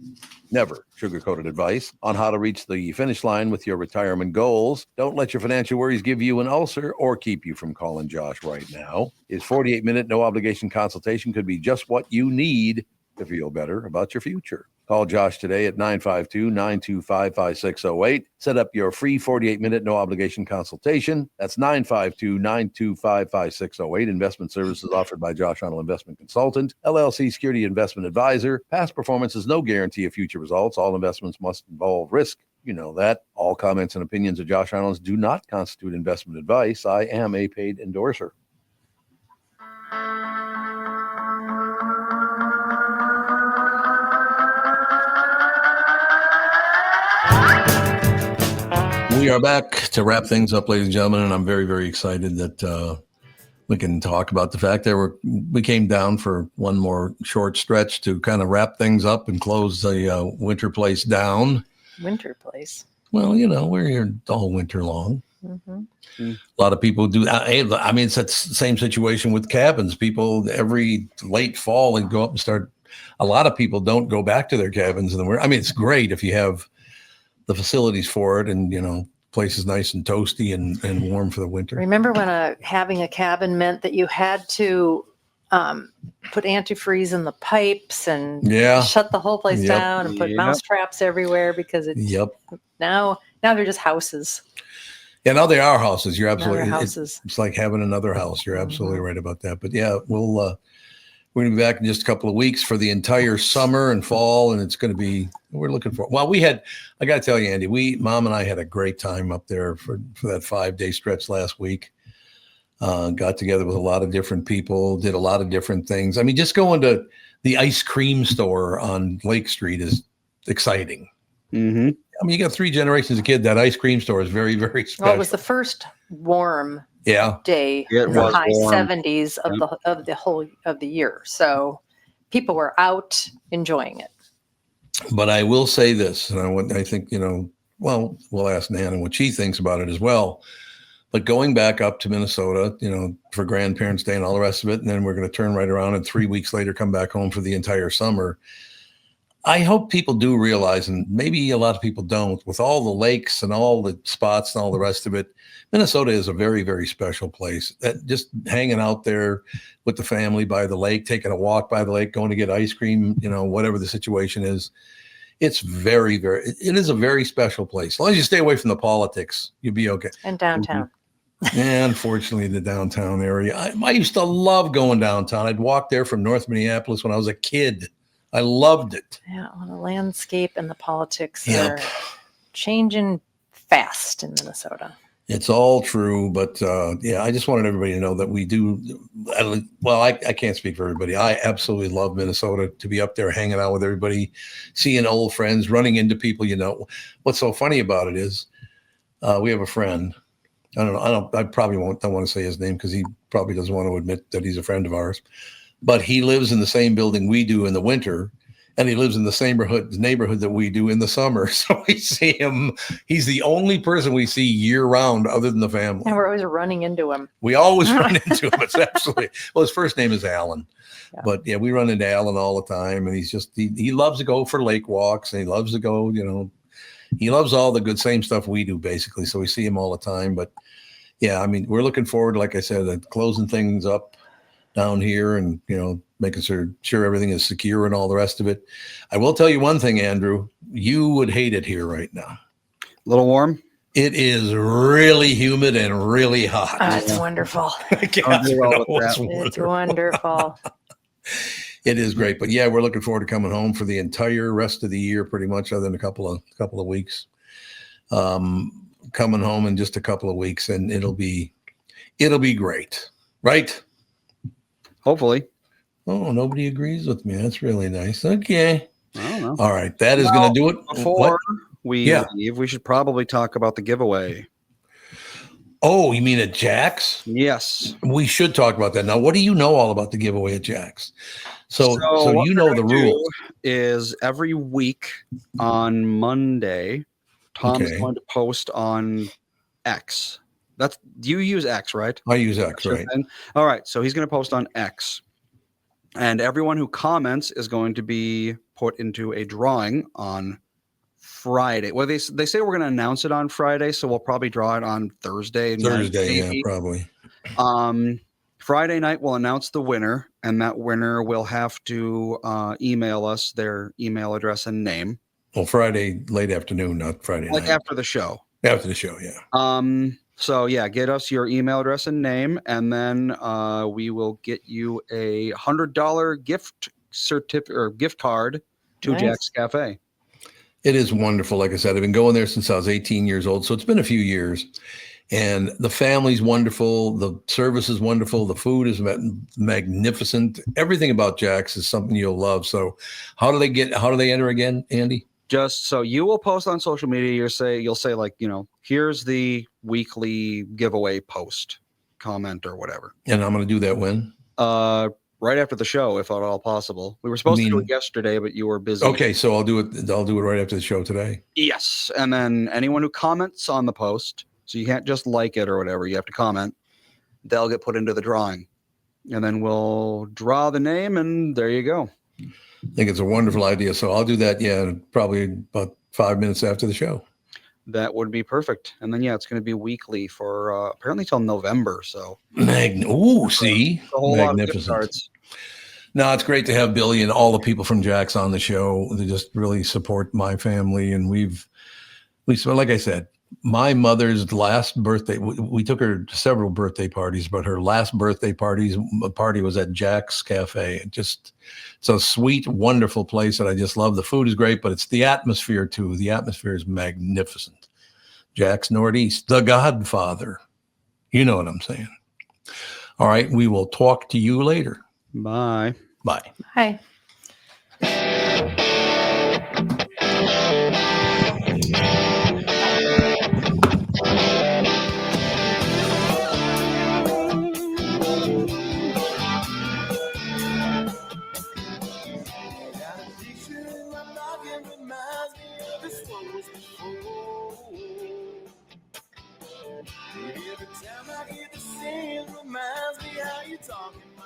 Never sugar-coated advice on how to reach the finish line with your retirement goals. Don't let your financial worries give you an ulcer or keep you from calling Josh right now. His 48-minute no-obligation consultation could be just what you need to feel better about your future. Call Josh today at 952-925-5608. Set up your free 48-minute no-obligation consultation. That's 952-925-5608. Investment services offered by Josh Arnold Investment Consultant, LLC Security Investment Advisor. Past performance is no guarantee of future results. All investments must involve risk. You know that. All comments and opinions of Josh Arnold do not constitute investment advice. I am a paid endorser. We are back to wrap things up, ladies and gentlemen, and I'm very, very excited that we can talk about the fact that we came down for one more short stretch to kind of wrap things up and close the winter place down. Winter place. Well, you know, we're here all winter long. Mm-hmm. A lot of people do. I mean, it's that same situation with cabins. People every late fall and go up and start. A lot of people don't go back to their cabins in the winter. I mean, it's great if you have the facilities for it, and you know, place is nice and toasty and warm for the winter. Remember when having a cabin meant that you had to put antifreeze in the pipes and shut the whole place down and put mouse traps everywhere because it's now they're just houses. Yeah, now they are houses. You're absolutely houses. It's like having another house. You're absolutely right about that. But yeah, we're going to be back in just a couple of weeks for the entire summer and fall, and it's going to be, we're looking for, well, I got to tell you, Andy, Mom and I had a great time up there for that 5-day stretch last week. Got together with a lot of different people, did a lot of different things. I mean, just going to the ice cream store on Lake Street is exciting. Mm-hmm. I mean, you got 3 generations of kids. That ice cream store is very, very special. Well, it was the first warm day in the high 70s of the whole of the year. So people were out enjoying it. But I will say this, and I think, you know, well, we'll ask Nana what she thinks about it as well. But going back up to Minnesota, you know, for Grandparents' Day and all the rest of it, and then we're going to turn right around and 3 weeks later come back home for the entire summer. I hope people do realize, and maybe a lot of people don't, with all the lakes and all the spots and all the rest of it, Minnesota is a very, very special place. That just hanging out there with the family by the lake, taking a walk by the lake, going to get ice cream, you know, whatever the situation is. It's very, very, it is a very special place. As long as you stay away from the politics, you'll be okay. And downtown. Yeah, unfortunately, the downtown area. I used to love going downtown. I'd walk there from North Minneapolis when I was a kid. I loved it. Yeah, well, the landscape and the politics are changing fast in Minnesota. It's all true, but I just wanted everybody to know that we do. Well, I can't speak for everybody. I absolutely love Minnesota, to be up there hanging out with everybody, seeing old friends, running into people. You know, what's so funny about it is we have a friend. I probably don't want to say his name because he probably doesn't want to admit that he's a friend of ours. But he lives in the same building we do in the winter, and he lives in the same neighborhood that we do in the summer. So we see him. He's the only person we see year round other than the family. And we're always running into him. We always run into him. It's absolutely, well, his first name is Alan. Yeah. But yeah, we run into Alan all the time. And he's just, he loves to go for lake walks, and he loves to go, you know, he loves all the same stuff we do basically. So we see him all the time. But yeah, I mean, we're looking forward, like I said, to closing things up down here and, you know, making sure everything is secure and all the rest of it. I will tell you one thing, Andrew, you would hate it here right now. A little warm? It is really humid and really hot. It's wonderful. It's wonderful. It is great. But yeah, we're looking forward to coming home for the entire rest of the year, pretty much, other than a couple of weeks. Coming home in just a couple of weeks, and it'll be great. Right? Hopefully. Oh, nobody agrees with me. That's really nice. Okay. I don't know. All right. That is going to do it. Before we leave, we should probably talk about the giveaway. Oh, you mean at Jack's? Yes. We should talk about that. Now, what do you know all about the giveaway at Jack's? So you know the rules. Is every week on Monday, Tom's going to post on X. You use X, right? I use X, right? All right. So he's going to post on X. And everyone who comments is going to be put into a drawing on Friday. Well, they say we're going to announce it on Friday, so we'll probably draw it on Thursday. Thursday, night, yeah, probably. Friday night we'll announce the winner, and that winner will have to email us their email address and name. Well, Friday late afternoon, not Friday Like night. after the show. After the show, yeah. So yeah, get us your email address and name, and then we will get you a $100 gift certificate or gift card to Nice. Jack's Cafe. It is wonderful. Like I said, I've been going there since I was 18 years old. So it's been a few years. And the family's wonderful. The service is wonderful. The food is magnificent. Everything about Jack's is something you'll love. So how do they enter again, Andy? Just so you will post on social media, you'll say like, here's the weekly giveaway post, comment or whatever. And I'm going to do that when? Right after the show, if at all possible. We were supposed to do it yesterday, but you were busy. Okay, so I'll do it right after the show today. Yes. And then anyone who comments on the post, so you can't just like it or whatever, you have to comment, they'll get put into the drawing. And then we'll draw the name, and there you go. I think it's a wonderful idea. So I'll do that, probably about 5 minutes after the show. That would be perfect. And then, it's going to be weekly for apparently till November. So, see? A whole lot of gift Magnificent. cards. No, it's great to have Billy and all the people from Jack's on the show. They just really support my family. And like I said, my mother's last birthday, we took her to several birthday parties, but her last birthday party was at Jack's Cafe. It's a sweet, wonderful place that I just love. The food is great, but it's the atmosphere too. The atmosphere is magnificent. Jack's Northeast, the Godfather. You know what I'm saying. All right. We will talk to you later. Bye. Bye. Hi. Every time I hear the same reminds me how you talking.